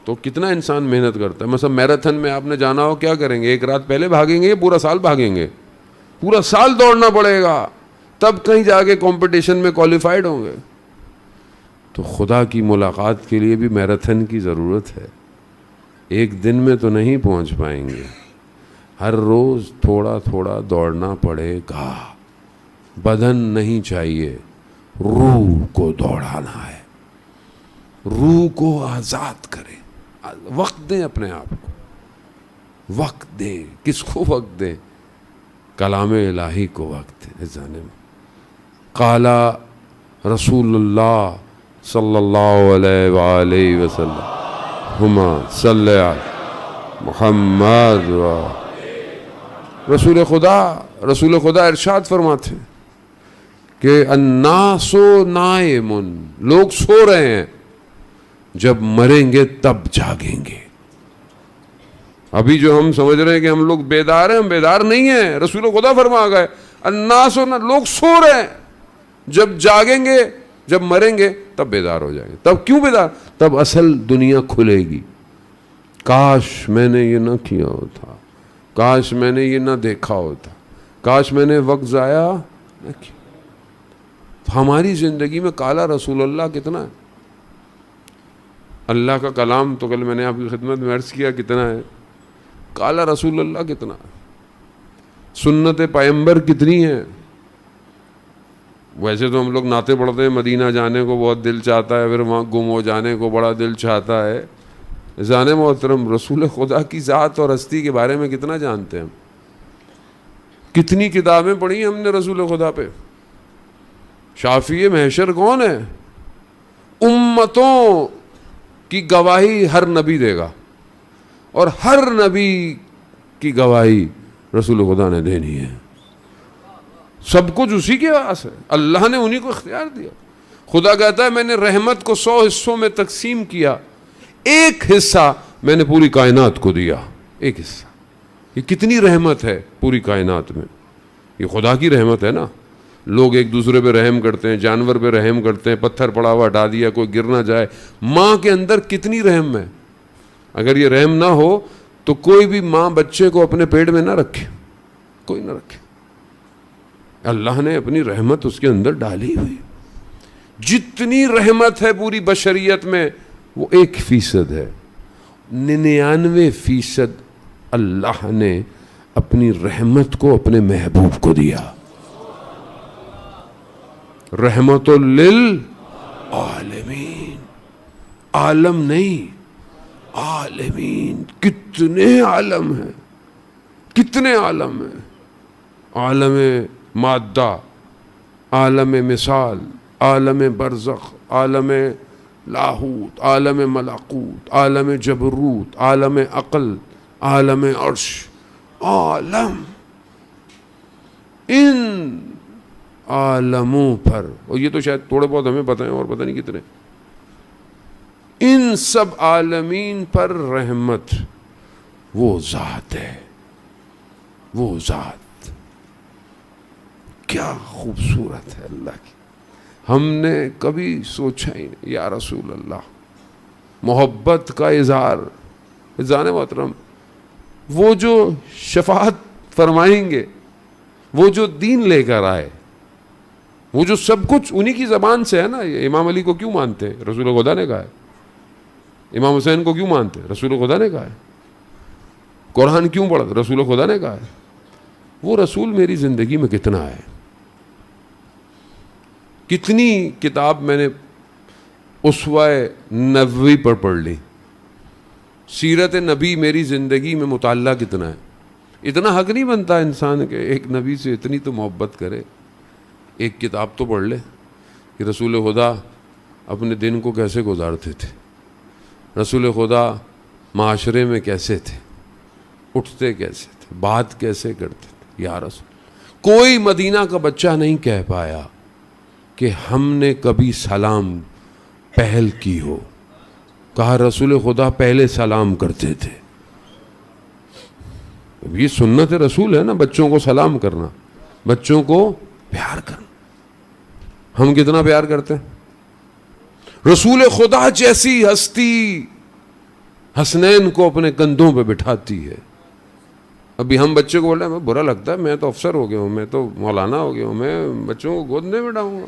تو کتنا انسان محنت کرتا ہے. مثلا میراتھن میں آپ نے جانا ہو کیا کریں گے؟ ایک رات پہلے بھاگیں گے یا پورا سال بھاگیں گے؟ پورا سال دوڑنا پڑے گا تب کہیں جا کے کمپٹیشن میں کوالیفائڈ ہوں گے. تو خدا کی ملاقات کے لیے بھی میراتھن کی ضرورت ہے. ایک دن میں تو نہیں پہنچ پائیں گے. ہر روز تھوڑا تھوڑا دوڑنا پڑے گا. بدن نہیں چاہیے، روح کو دوڑانا ہے. روح کو آزاد کریں. وقت دیں اپنے آپ کو. وقت دیں. کس کو وقت دیں؟ کلام الہی کو وقت دیں. جانے میں قال رسول اللہ صلی اللہ علیہ وآلہ وسلم ہما صلی علی محمد رسول خدا ارشاد فرماتے ہیں کہ الناس نائم، لوگ سو رہے ہیں، جب مریں گے تب جاگیں گے. ابھی جو ہم سمجھ رہے ہیں کہ ہم لوگ بیدار ہیں، ہم بیدار نہیں ہیں. رسول خدا فرما گئے الناس، لوگ سو رہے ہیں، جب جاگیں گے، جب مریں گے تب بیدار ہو جائیں گے. تب کیوں بیدار؟ تب اصل دنیا کھلے گی. کاش میں نے یہ نہ کیا ہوتا، کاش میں نے یہ نہ دیکھا ہوتا، کاش میں نے وقت ضائع نہ کیا. ہماری زندگی میں قال رسول اللہ کتنا ہے؟ اللہ کا کلام تو کل میں نے آپ کی خدمت میں عرض کیا کتنا ہے. قال رسول اللہ کتنا ہے. سنت پیغمبر کتنی ہے. ویسے تو ہم لوگ نعتیں پڑھتے ہیں، مدینہ جانے کو بہت دل چاہتا ہے، پھر وہاں گم ہو جانے کو بڑا دل چاہتا ہے. جانے محترم رسول خدا کی ذات اور ہستی کے بارے میں کتنا جانتے ہیں ہم؟ کتنی کتابیں پڑھی ہم نے رسول خدا پہ. شافی محشر کون ہے؟ امتوں کی گواہی ہر نبی دے گا، اور ہر نبی کی گواہی رسول خدا نے دینی ہے. سب کچھ اسی کے پاس ہے. اللہ نے انہی کو اختیار دیا. خدا کہتا ہے میں نے رحمت کو 100 حصوں میں تقسیم کیا، ایک حصہ میں نے پوری کائنات کو دیا. ایک حصہ. یہ کتنی رحمت ہے پوری کائنات میں. یہ خدا کی رحمت ہے نا. لوگ ایک دوسرے پہ رحم کرتے ہیں، جانور پہ رحم کرتے ہیں، پتھر پڑا ہوا ہٹا دیا کوئی گر نہ جائے. ماں کے اندر کتنی رحم ہے. اگر یہ رحم نہ ہو تو کوئی بھی ماں بچے کو اپنے پیٹ میں نہ رکھے، کوئی نہ رکھے. اللہ نے اپنی رحمت اس کے اندر ڈالی ہوئی. جتنی رحمت ہے پوری بشریت میں وہ 1% ہے. 99% اللہ نے اپنی رحمت کو اپنے محبوب کو دیا. رحمت للعالمین. عالم نہیں، عالمین. کتنے عالم ہیں، کتنے عالم ہیں. عالم مادہ، عالم مثال، عالم برزخ، عالم لاہوت، عالم ملکوت، عالم جبروت، عالم عقل، عالم عرش. عالم. ان عالموں پر، اور یہ تو شاید تھوڑے بہت ہمیں پتہ ہیں اور پتہ نہیں کتنے، ان سب عالمین پر رحمت وہ ذات ہے. وہ ذات کیا خوبصورت ہے اللہ کی. ہم نے کبھی سوچا ہی نہیں. یا رسول اللہ، محبت کا اظہار. جانے محترم وہ جو شفاعت فرمائیں گے، وہ جو دین لے کر آئے، وہ جو سب کچھ انہی کی زبان سے ہے نا. امام علی کو کیوں مانتے؟ رسول خدا نے کہا ہے. امام حسین کو کیوں مانتے؟ رسول خدا نے کہا ہے. قرآن کیوں پڑھتے؟ رسول خدا نے کہا ہے. وہ رسول میری زندگی میں کتنا ہے. کتنی کتاب میں نے اسوہ نبوی پر پڑھ لی. سیرت نبی میری زندگی میں مطالعہ کتنا ہے. اتنا حق نہیں بنتا انسان کہ ایک نبی سے اتنی تو محبت کرے. ایک کتاب تو پڑھ لے کہ رسول خدا اپنے دن کو کیسے گزارتے تھے، رسول خدا معاشرے میں کیسے تھے، اٹھتے کیسے تھے، بات کیسے کرتے تھے. یا رسول، کوئی مدینہ کا بچہ نہیں کہہ پایا کہ ہم نے کبھی سلام پہل کی ہو. کہا رسول خدا پہلے سلام کرتے تھے. یہ سنت رسول ہے نا, بچوں کو سلام کرنا, بچوں کو پیار کرنا. ہم کتنا پیار کرتے ہیں؟ رسول خدا جیسی ہستی حسنین کو اپنے کندھوں پہ بٹھاتی ہے. ابھی ہم بچے کو بول رہے ہیں برا لگتا ہے, میں تو افسر ہو گیا ہوں, میں تو مولانا ہو گیا ہوں, میں بچوں کو گود نہیں بٹھاؤں گا.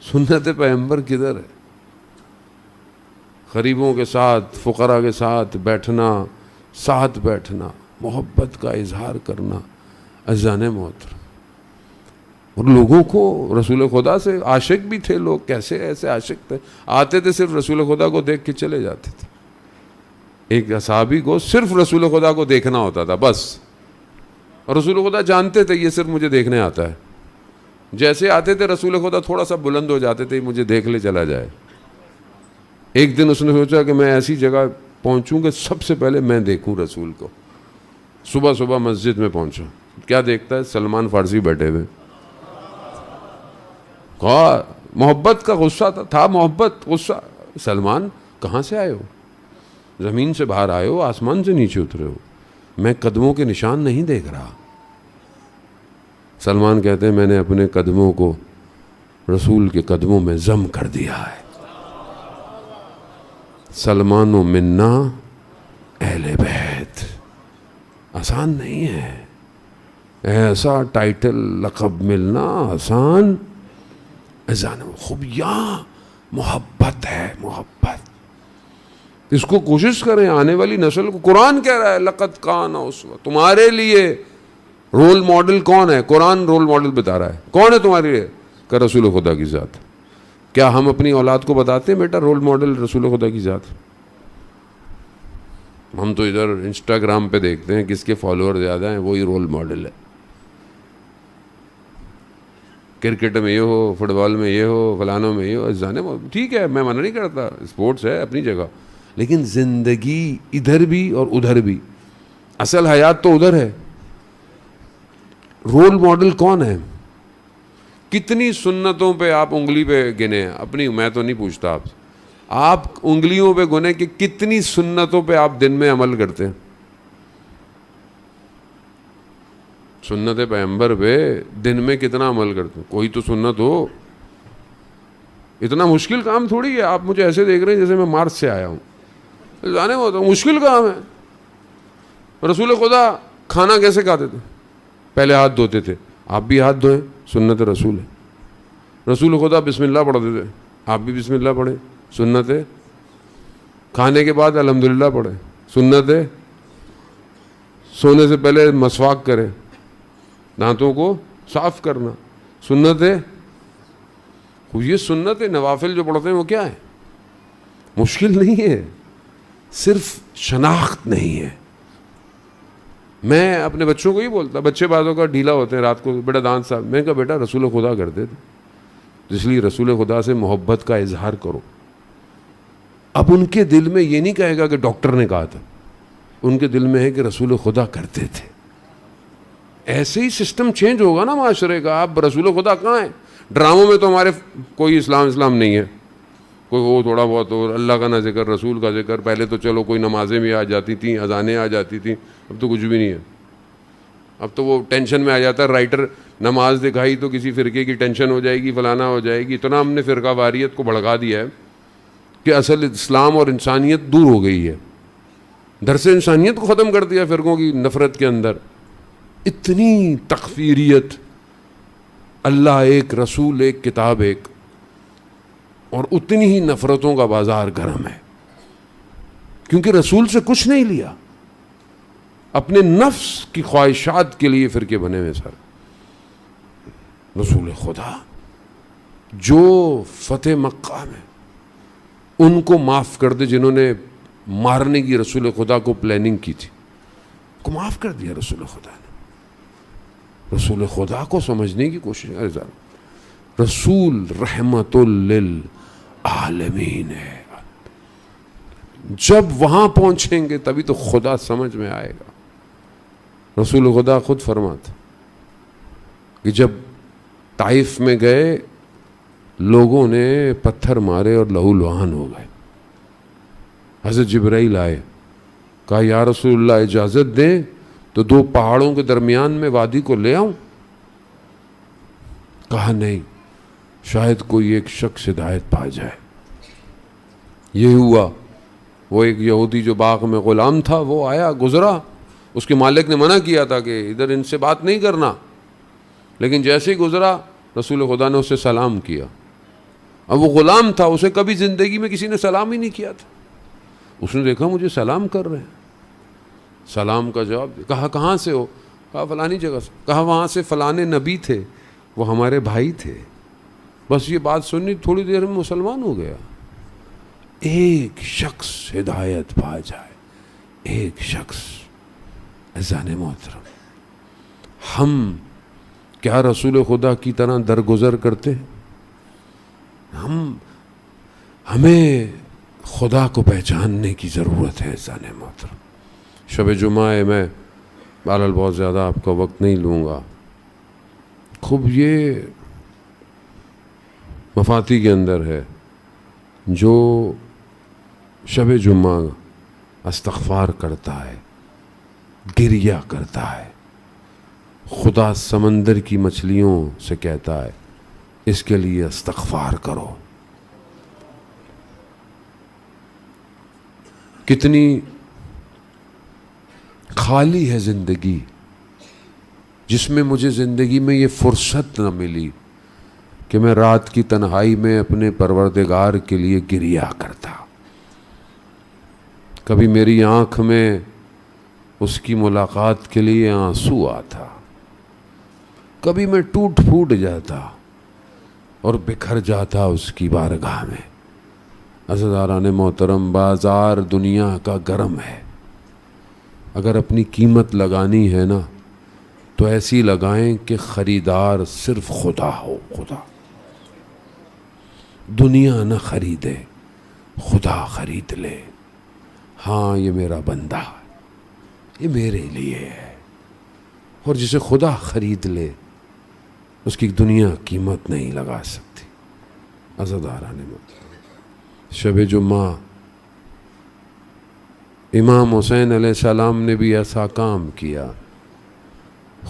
سنت پیغمبر کدھر ہے؟ غریبوں کے ساتھ, فقراء کے ساتھ بیٹھنا, ساتھ بیٹھنا, محبت کا اظہار کرنا. عزیزان محترم, اور لوگوں کو رسول خدا سے عاشق بھی تھے لوگ. کیسے ایسے عاشق تھے, آتے تھے صرف رسول خدا کو دیکھ کے چلے جاتے تھے. ایک صحابی کو صرف رسول خدا کو دیکھنا ہوتا تھا بس, اور رسول خدا جانتے تھے یہ صرف مجھے دیکھنے آتا ہے. جیسے آتے تھے رسول خدا تھوڑا سا بلند ہو جاتے تھے, مجھے دیکھ لے چلا جائے. ایک دن اس نے سوچا کہ میں ایسی جگہ پہنچوں کہ سب سے پہلے میں دیکھوں رسول کو. صبح صبح مسجد میں پہنچا, کیا دیکھتا ہے؟ سلمان فارسی بیٹھے ہوئے. کہا محبت کا غصہ تھا محبت, غصہ. سلمان کہاں سے آئے ہو؟ زمین سے باہر آئے ہو, آسمان سے نیچے اترے ہو, میں قدموں کے نشان نہیں دیکھ رہا. سلمان کہتے ہیں میں نے اپنے قدموں کو رسول کے قدموں میں ضم کر دیا ہے. سلمان و منا اہل بیت. آسان نہیں ہے, ایسا ٹائٹل لقب ملنا آسان. خوب یہاں محبت ہے, محبت. اس کو کوشش کریں آنے والی نسل کو. قرآن کہہ رہا ہے لقد کان اسوہ, تمہارے لیے رول ماڈل کون ہے؟ قرآن رول ماڈل بتا رہا ہے. کون ہے تمہارے لیے؟ کہ رسول خدا کی ذات. کیا ہم اپنی اولاد کو بتاتے ہیں بیٹا رول ماڈل رسول خدا کی ذات؟ ہم تو ادھر انسٹاگرام پہ دیکھتے ہیں کس کے فالوور زیادہ ہیں وہی رول ماڈل ہے. کرکٹ میں یہ ہو, فٹ بال میں یہ ہو, فلانوں میں یہ ہو. جانے ٹھیک ہے, میں منع نہیں کرتا, اسپورٹس ہے اپنی جگہ, لیکن زندگی ادھر بھی اور ادھر بھی. اصل حیات تو ادھر ہے. رول ماڈل کون ہے؟ کتنی سنتوں پہ آپ انگلی پہ گنے ہیں اپنی؟ میں تو نہیں پوچھتا آپ انگلیوں پہ گنے کہ کتنی سنتوں پہ آپ دن میں عمل کرتے ہیں. سنت پیغمبر پہ دن میں کتنا عمل کرتے ہیں؟ کوئی تو سنت ہو. اتنا مشکل کام تھوڑی ہے. آپ مجھے ایسے دیکھ رہے ہیں جیسے میں مارس سے آیا ہوں. جانے وہ تو مشکل کام ہے. رسول خدا کھانا کیسے کھاتے تھے؟ پہلے ہاتھ دھوتے تھے. آپ بھی ہاتھ دھوئیں, سنت رسول ہے. رسول خدا بسم اللہ پڑھتے تھے, آپ بھی بسم اللہ پڑھیں, سنت ہے. کھانے کے بعد الحمدللہ پڑھیں, سنت ہے. سونے سے پہلے مسواک کریں, دانتوں کو صاف کرنا, سنت ہے. یہ سنت ہے. نوافل جو پڑھتے ہیں وہ کیا ہے؟ مشکل نہیں ہے, صرف شناخت نہیں ہے. میں اپنے بچوں کو ہی بولتا, بچے بعضوں کا ڈھیلا ہوتے ہیں رات کو, بیٹا دانت صاحب. میں کہا بیٹا رسول خدا کرتے تھے, اس لیے رسول خدا سے محبت کا اظہار کرو. اب ان کے دل میں یہ نہیں کہے گا کہ ڈاکٹر نے کہا تھا, ان کے دل میں ہے کہ رسول خدا کرتے تھے. ایسے ہی سسٹم چینج ہوگا نا معاشرے کا. آپ رسول خدا کہاں ہیں؟ ڈراموں میں تو ہمارے کوئی اسلام نہیں ہے. کوئی وہ تھوڑا بہت اور اللہ کا نہ ذکر, رسول کا ذکر. پہلے تو چلو کوئی نمازیں بھی آ جاتی تھیں, اذانیں آ جاتی تھیں. اب تو کچھ بھی نہیں ہے. اب تو وہ ٹینشن میں آ جاتا ہے رائٹر, نماز دکھائی تو کسی فرقے کی ٹینشن ہو جائے گی, فلانا ہو جائے گی. اتنا ہم نے فرقہ واریت کو بھڑکا دیا ہے کہ اصل اسلام اور انسانیت دور ہو گئی ہے. درس انسانیت کو ختم کر دیا فرقوں کی نفرت کے اندر. اتنی تکفیریت, اللہ ایک, رسول ایک, کتاب ایک, اور اتنی ہی نفرتوں کا بازار گرم ہے. کیونکہ رسول سے کچھ نہیں لیا, اپنے نفس کی خواہشات کے لیے فرقے بنے ہوئے سر. رسول خدا جو فتح مکہ میں ان کو معاف کر دے جنہوں نے مارنے کی رسول خدا کو پلاننگ کی تھی, کو معاف کر دیا رسول خدا نے. رسول خدا کو سمجھنے کی کوشش کریں. رسول رحمت للعالمین ہے. جب وہاں پہنچیں گے تبھی تو خدا سمجھ میں آئے گا. رسول خدا خود فرماتا کہ جب طائف میں گئے لوگوں نے پتھر مارے اور لہو لہان ہو گئے. حضرت جبرائیل آئے, کہا یا رسول اللہ اجازت دیں تو 2 پہاڑوں کے درمیان میں وادی کو لے آؤں؟ کہا نہیں, شاید کوئی ایک شخص ہدایت پا جائے. یہ ہوا, وہ ایک یہودی جو باغ میں غلام تھا وہ آیا, گزرا. اس کے مالک نے منع کیا تھا کہ ادھر ان سے بات نہیں کرنا, لیکن جیسے ہی گزرا رسول خدا نے اسے سلام کیا. اب وہ غلام تھا, اسے کبھی زندگی میں کسی نے سلام ہی نہیں کیا تھا. اس نے دیکھا مجھے سلام کر رہے ہیں, سلام کا جواب دیا. کہا کہاں سے ہو؟ کہا فلانی جگہ سے. کہا وہاں سے فلانے نبی تھے, وہ ہمارے بھائی تھے. بس یہ بات سنی, تھوڑی دیر میں مسلمان ہو گیا. ایک شخص ہدایت پا جائے, ایک شخص. عزیزان محترم, ہم کیا رسول خدا کی طرح درگزر کرتے ہیں؟ ہمیں خدا کو پہچاننے کی ضرورت ہے. عزیزان محترم, شب جمعہ ہے, میں بہرحال بہت زیادہ آپ کا وقت نہیں لوں گا. خوب یہ مفاتی کے اندر ہے, جو شب جمعہ استغفار کرتا ہے, گریہ کرتا ہے, خدا سمندر کی مچھلیوں سے کہتا ہے اس کے لیے استغفار کرو. کتنی خالی ہے زندگی, جس میں مجھے زندگی میں یہ فرصت نہ ملی کہ میں رات کی تنہائی میں اپنے پروردگار کے لیے گریہ کرتا. کبھی میری آنکھ میں اس کی ملاقات کے لیے آنسو آتا, کبھی میں ٹوٹ پھوٹ جاتا اور بکھر جاتا اس کی بارگاہ میں. عزیزان محترم, بازار دنیا کا گرم ہے. اگر اپنی قیمت لگانی ہے نا تو ایسی لگائیں کہ خریدار صرف خدا ہو. خدا, دنیا نہ خریدے, خدا خرید لے. ہاں یہ میرا بندہ ہے, یہ میرے لیے ہے. اور جسے خدا خرید لے اس کی دنیا قیمت نہیں لگا سکتی. عزیزان محترم, شب جمعہ امام حسین علیہ السلام نے بھی ایسا کام کیا.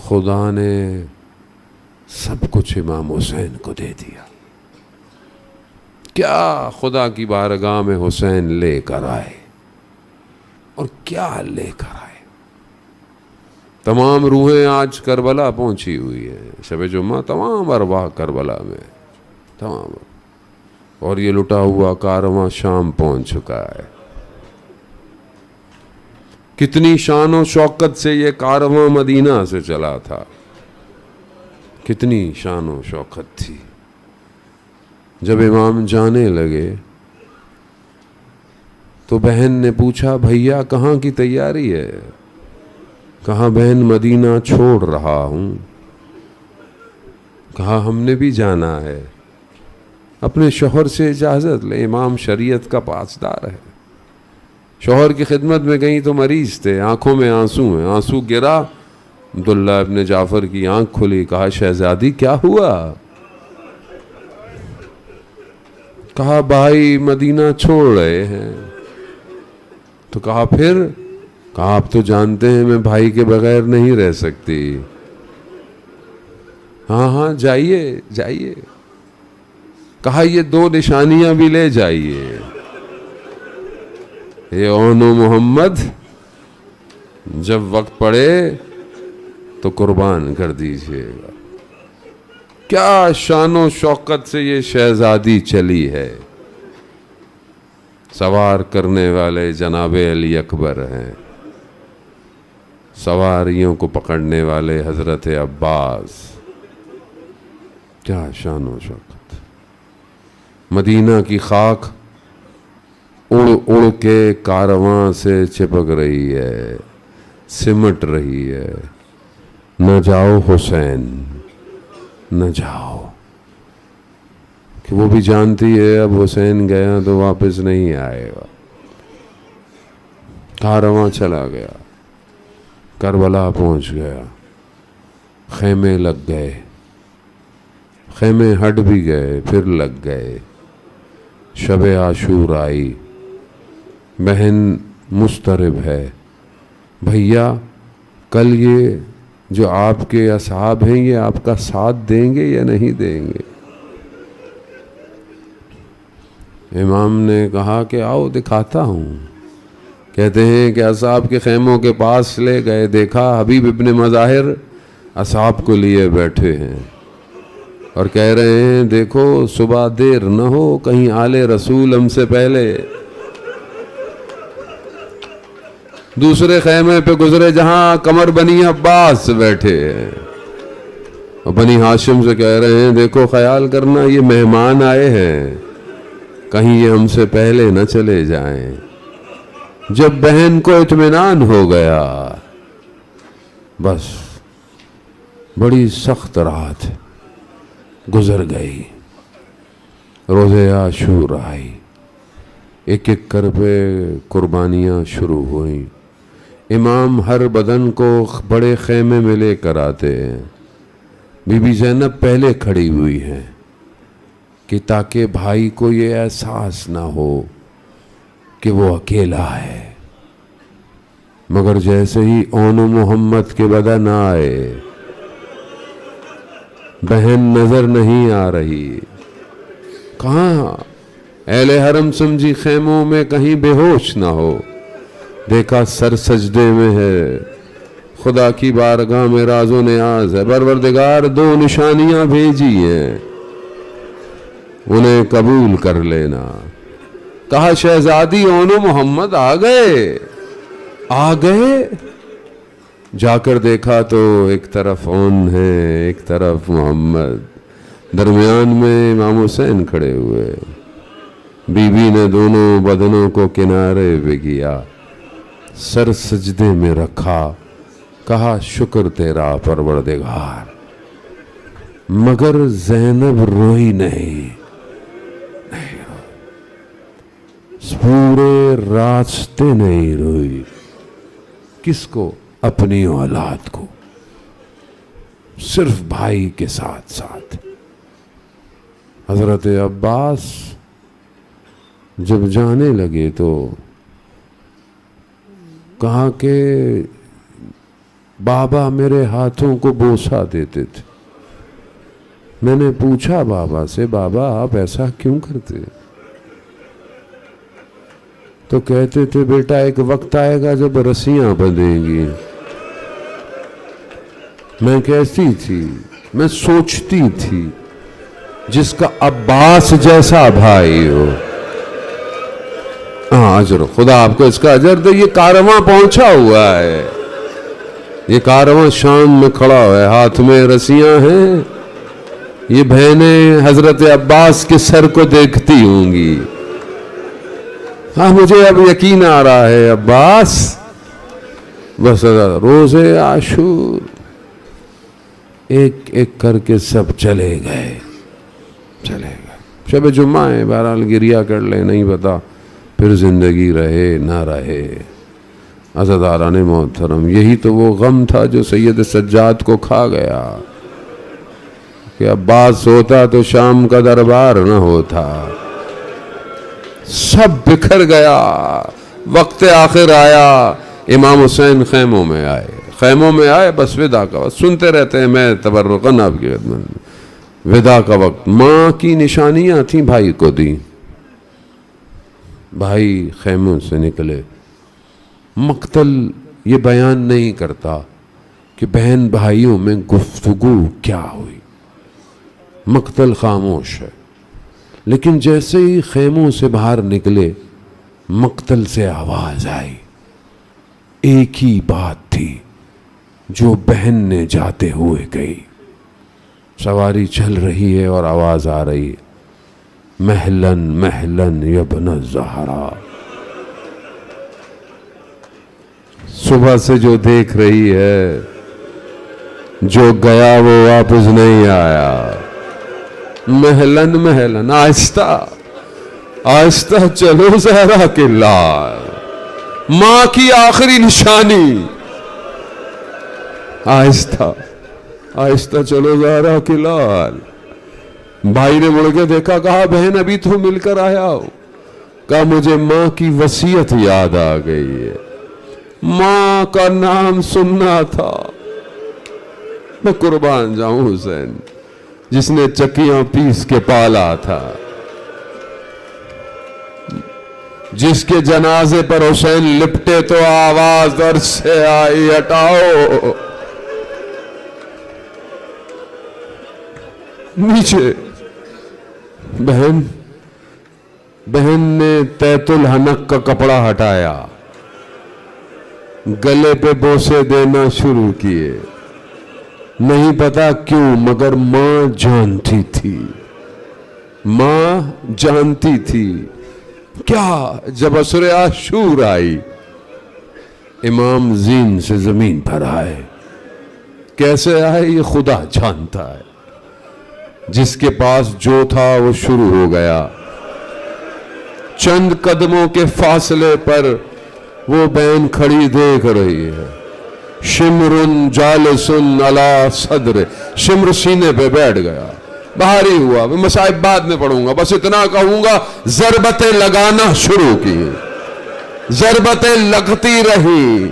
خدا نے سب کچھ امام حسین کو دے دیا. کیا خدا کی بارگاہ میں حسین لے کر آئے, اور کیا لے کر آئے. تمام روحیں آج کربلا پہنچی ہوئی ہیں. شب جمعہ تمام ارواح کربلا میں, تمام. اور یہ لٹا ہوا کارواں شام پہنچ چکا ہے. کتنی شان و شوکت سے یہ کارواں مدینہ سے چلا تھا, کتنی شان و شوکت تھی. جب امام جانے لگے تو بہن نے پوچھا بھیا کہاں کی تیاری ہے؟ کہا بہن مدینہ چھوڑ رہا ہوں. کہا ہم نے بھی جانا ہے. اپنے شوہر سے اجازت لے, امام شریعت کا پاسدار ہے. شوہر کی خدمت میں گئی تو مریض تھے, آنکھوں میں آنسو ہیں. آنسو گرا, عبداللہ ابن جعفر کی آنکھ کھلی. کہا شہزادی کیا ہوا؟ کہا بھائی مدینہ چھوڑ رہے ہیں. تو کہا پھر؟ کہا آپ تو جانتے ہیں میں بھائی کے بغیر نہیں رہ سکتی. ہاں ہاں جائیے جائیے. کہا یہ 2 نشانیاں بھی لے جائیے, یہ اون و محمد, جب وقت پڑے تو قربان کر دیجیے گا. کیا شان و شوکت سے یہ شہزادی چلی ہے. سوار کرنے والے جناب علی اکبر ہیں, سواریوں کو پکڑنے والے حضرت عباس. کیا شان و شوکت. مدینہ کی خاک اڑ اڑ کے کارواں سے چپک رہی ہے, سمٹ رہی ہے. نہ جاؤ حسین, نہ جاؤ. کہ وہ بھی جانتی ہے اب حسین گیا تو واپس نہیں آئے گا. کارواں چلا گیا, کربلا پہنچ گیا, خیمے لگ گئے. خیمے ہٹ بھی گئے پھر لگ گئے. شب عاشور آئی. بہن مضطرب ہے. بھیا کل یہ جو آپ کے اصحاب ہیں یہ آپ کا ساتھ دیں گے یا نہیں دیں گے؟ امام نے کہا کہ آؤ دکھاتا ہوں. کہتے ہیں کہ اصحاب کے خیموں کے پاس لے گئے. دیکھا حبیب ابن مظاہر اصحاب کو لیے بیٹھے ہیں اور کہہ رہے ہیں دیکھو صبح دیر نہ ہو کہیں آل رسول ہم سے پہلے. دوسرے خیمے پہ گزرے جہاں قمر بنی عباس بیٹھے ہیں اور بنی ہاشم سے کہہ رہے ہیں دیکھو خیال کرنا یہ مہمان آئے ہیں کہیں یہ ہم سے پہلے نہ چلے جائیں. جب بہن کو اطمینان ہو گیا بس بڑی سخت رات گزر گئی. روزے عاشور آئی. ایک ایک کر پہ قربانیاں شروع ہوئیں. امام ہر بدن کو بڑے خیمے میں لے کر آتے ہیں. بی بی زینب پہلے کھڑی ہوئی ہے کہ تاکہ بھائی کو یہ احساس نہ ہو کہ وہ اکیلا ہے. مگر جیسے ہی اون محمد کے بدن آئے بہن نظر نہیں آ رہی. کہاں اہل حرم سمجھی خیموں میں کہیں بے ہوش نہ ہو. دیکھا سر سجدے میں ہے. خدا کی بارگاہ میں راز و نیاز ہے. پروردگار 2 نشانیاں بھیجی ہیں انہیں قبول کر لینا. کہا شہزادی اون محمد آ گئے. جا کر دیکھا تو ایک طرف اون ہے ایک طرف محمد. درمیان میں امام حسین کھڑے ہوئے. بی بی نے دونوں بدنوں کو کنارے پہ کیا سر سجدے میں رکھا. کہا شکر تیرا پروردگار. مگر زینب روئی نہیں. پورے راستے نہیں روئی. کس کو؟ اپنی اولاد کو. صرف بھائی کے ساتھ ساتھ. حضرت عباس جب جانے لگے تو کہا کہ بابا میرے ہاتھوں کو بوسہ دیتے تھے. میں نے پوچھا بابا سے بابا آپ ایسا کیوں کرتے؟ تو کہتے تھے بیٹا ایک وقت آئے گا جب رسیاں بندھیں گی. میں کیسی تھی؟ میں سوچتی تھی جس کا عباس جیسا بھائی ہو. اجر خدا آپ کو اس کا اجر دے. یہ کارواں پہنچا ہوا ہے. یہ کارواں شام میں کھڑا ہوا ہے. ہاتھ میں رسیاں ہیں. یہ بہنیں حضرت عباس کے سر کو دیکھتی ہوں گی. ہاں مجھے اب یقین آ رہا ہے عباس. بس روزے عاشور ایک ایک کر کے سب چلے گئے. شب جمعہ ہے بہرحال گریہ کر لیں نہیں پتا پھر زندگی رہے نہ رہے. عزاداران محترم یہی تو وہ غم تھا جو سید سجاد کو کھا گیا کہ عباس ہوتا تو شام کا دربار نہ ہوتا. سب بکھر گیا. وقت آخر آیا. امام حسین خیموں میں آئے بس ودا کا وقت. سنتے رہتے ہیں میں تبرکاً آپ کی خدمت میں. ودا کا وقت. ماں کی نشانیاں تھیں بھائی کو دیں. بھائی خیموں سے نکلے. مقتل یہ بیان نہیں کرتا کہ بہن بھائیوں میں گفتگو کیا ہوئی. مقتل خاموش ہے. لیکن جیسے ہی خیموں سے باہر نکلے مقتل سے آواز آئی. ایک ہی بات تھی جو بہن نے جاتے ہوئے کہی. سواری چل رہی ہے اور آواز آ رہی ہے محلن محلن یبن الزہرا. صبح سے جو دیکھ رہی ہے جو گیا وہ واپس نہیں آیا. محلن محلن آہستہ آہستہ چلو زہرا کے لال. ماں کی آخری نشانی. آہستہ آہستہ چلو زہرا کے لال. بھائی نے مڑ کے دیکھا, کہا بہن ابھی تو مل کر آیا ہو. کہا مجھے ماں کی وصیت یاد آ گئی ہے, ماں کا نام سننا تھا. میں قربان جاؤں حسین جس نے چکیاں پیس کے پالا تھا, جس کے جنازے پر حسین لپٹے تو آواز در سے آئی ہٹاؤ. نیچے بہن نے تیت الحنک کا کپڑا ہٹایا, گلے پہ بوسے دینا شروع کیے. نہیں پتا کیوں مگر ماں جانتی تھی, ماں جانتی تھی. کیا جب عصر عاشور آئی, امام زین سے زمین پر آئے. کیسے آئے یہ خدا جانتا ہے. جس کے پاس جو تھا وہ شروع ہو گیا. چند قدموں کے فاصلے پر وہ بہن کھڑی دیکھ رہی ہے. شمر جالس علی صدر, شمر سینے پہ بیٹھ گیا. باہر ہی ہوا, میں مصائب بعد میں پڑھوں گا, بس اتنا کہوں گا ضربتیں لگانا شروع کی, ضربتیں لگتی رہی.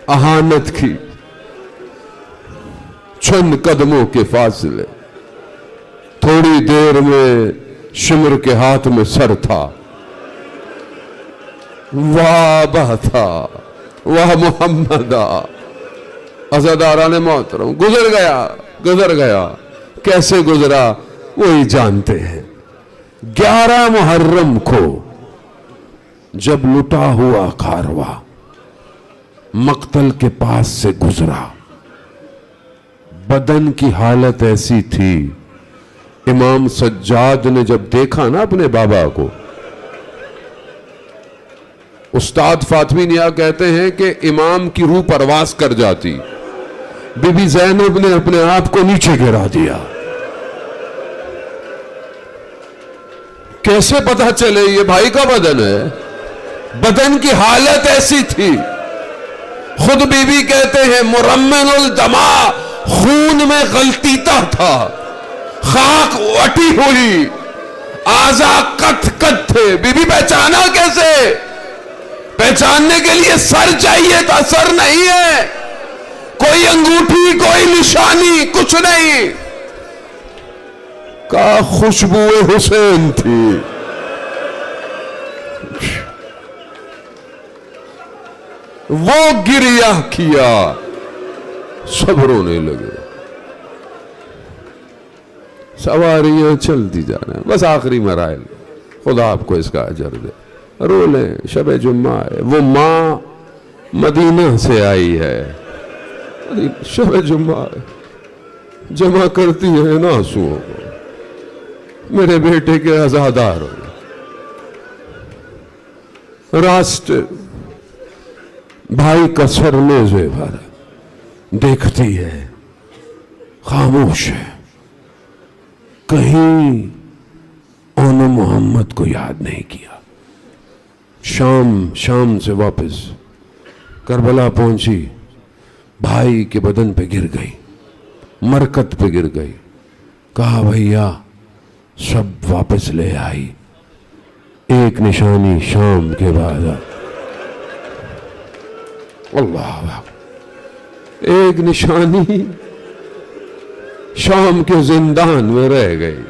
اہانت کی. چند قدموں کے فاصلے, تھوڑی دیر میں شمر کے ہاتھ میں سر تھا. واہ بہ تھا, واہ محمدہ. عزاداران محترم گزر گیا. کیسے گزرا وہی جانتے ہیں. 11 محرم کو جب لٹا ہوا کارواں مقتل کے پاس سے گزرا, بدن کی حالت ایسی تھی. امام سجاد نے جب دیکھا نا اپنے بابا کو, استاد فاطمی نیا کہتے ہیں کہ امام کی روح پرواز کر جاتی. بی بی زینب نے اپنے آپ کو نیچے گرا دیا. کیسے پتا چلے یہ بھائی کا بدن ہے؟ بدن کی حالت ایسی تھی. خود بی بی کہتے ہیں مرمن الدما, خون میں غلطیتا تھا, خاک وٹی ہوئی, اعضاء کت کت تھے. بی بی پہچانا کیسے؟ پہچاننے کے لیے سر چاہیے تھا, سر نہیں ہے. کوئی انگوٹھی, کوئی نشانی, کچھ نہیں. کا خوشبو حسین تھی. وہ گریہ کیا, سب رونے لگے. سواریاں چلتی جا رہے ہیں, بس آخری مراحل. خدا آپ کو اس کا اجر دے. رو لیں, شب جمعہ ہے. وہ ماں مدینہ سے آئی ہے, شب جمعہ ہے, جمع کرتی ہے ناسوؤں کو. میرے بیٹے کے عزادار ہو. راستے بھائی کا سر نیزے پر دیکھتی ہے, خاموش ہے. کہیں اون محمد کو یاد نہیں کیا. شام سے واپس کربلا پہنچی, بھائی کے بدن پہ گر گئی, مرکت پہ گر گئی. کہا بھیا سب واپس لے آئی, ایک نشانی شام کے بعد. اللہ, ایک نشانی شام کے زندان میں رہ گئی.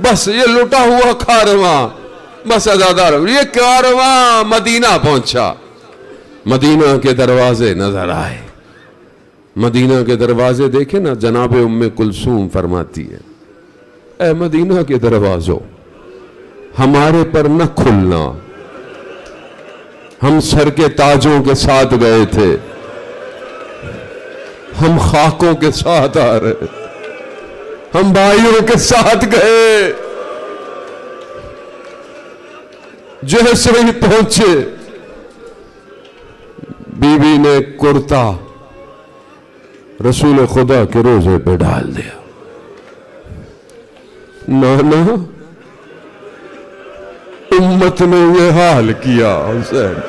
بس یہ لٹا ہوا کارواں, بس عزادار. یہ کارواں مدینہ پہنچا. مدینہ کے دروازے نظر آئے. مدینہ کے دروازے دیکھیں نا, جناب ام کلثوم فرماتی ہے, اے مدینہ کے دروازوں, ہمارے پر نہ کھلنا. ہم سر کے تاجوں کے ساتھ گئے تھے, ہم خاکوں کے ساتھ آ رہے, ہم بھائیوں کے ساتھ گئے. جیسے ہی پہنچے, بی بی نے کرتا رسول خدا کے روزے پہ ڈال دیا. نانا امت نے یہ حال کیا حسین.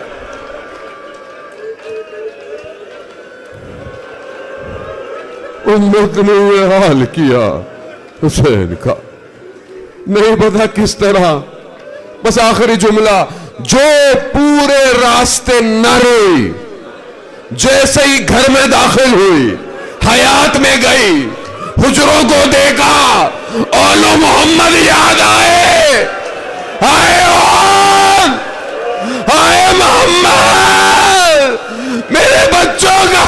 امت نے یہ حال کیا حسین کا، نہیں پتا کس طرح. بس آخری جملہ، جو پورے راستے نہ روئی، جیسے ہی گھر میں داخل ہوئی، حیات میں گئی، حجروں کو دیکھا، اولو محمد یاد آئے، آئے محمد، میرے بچوں کا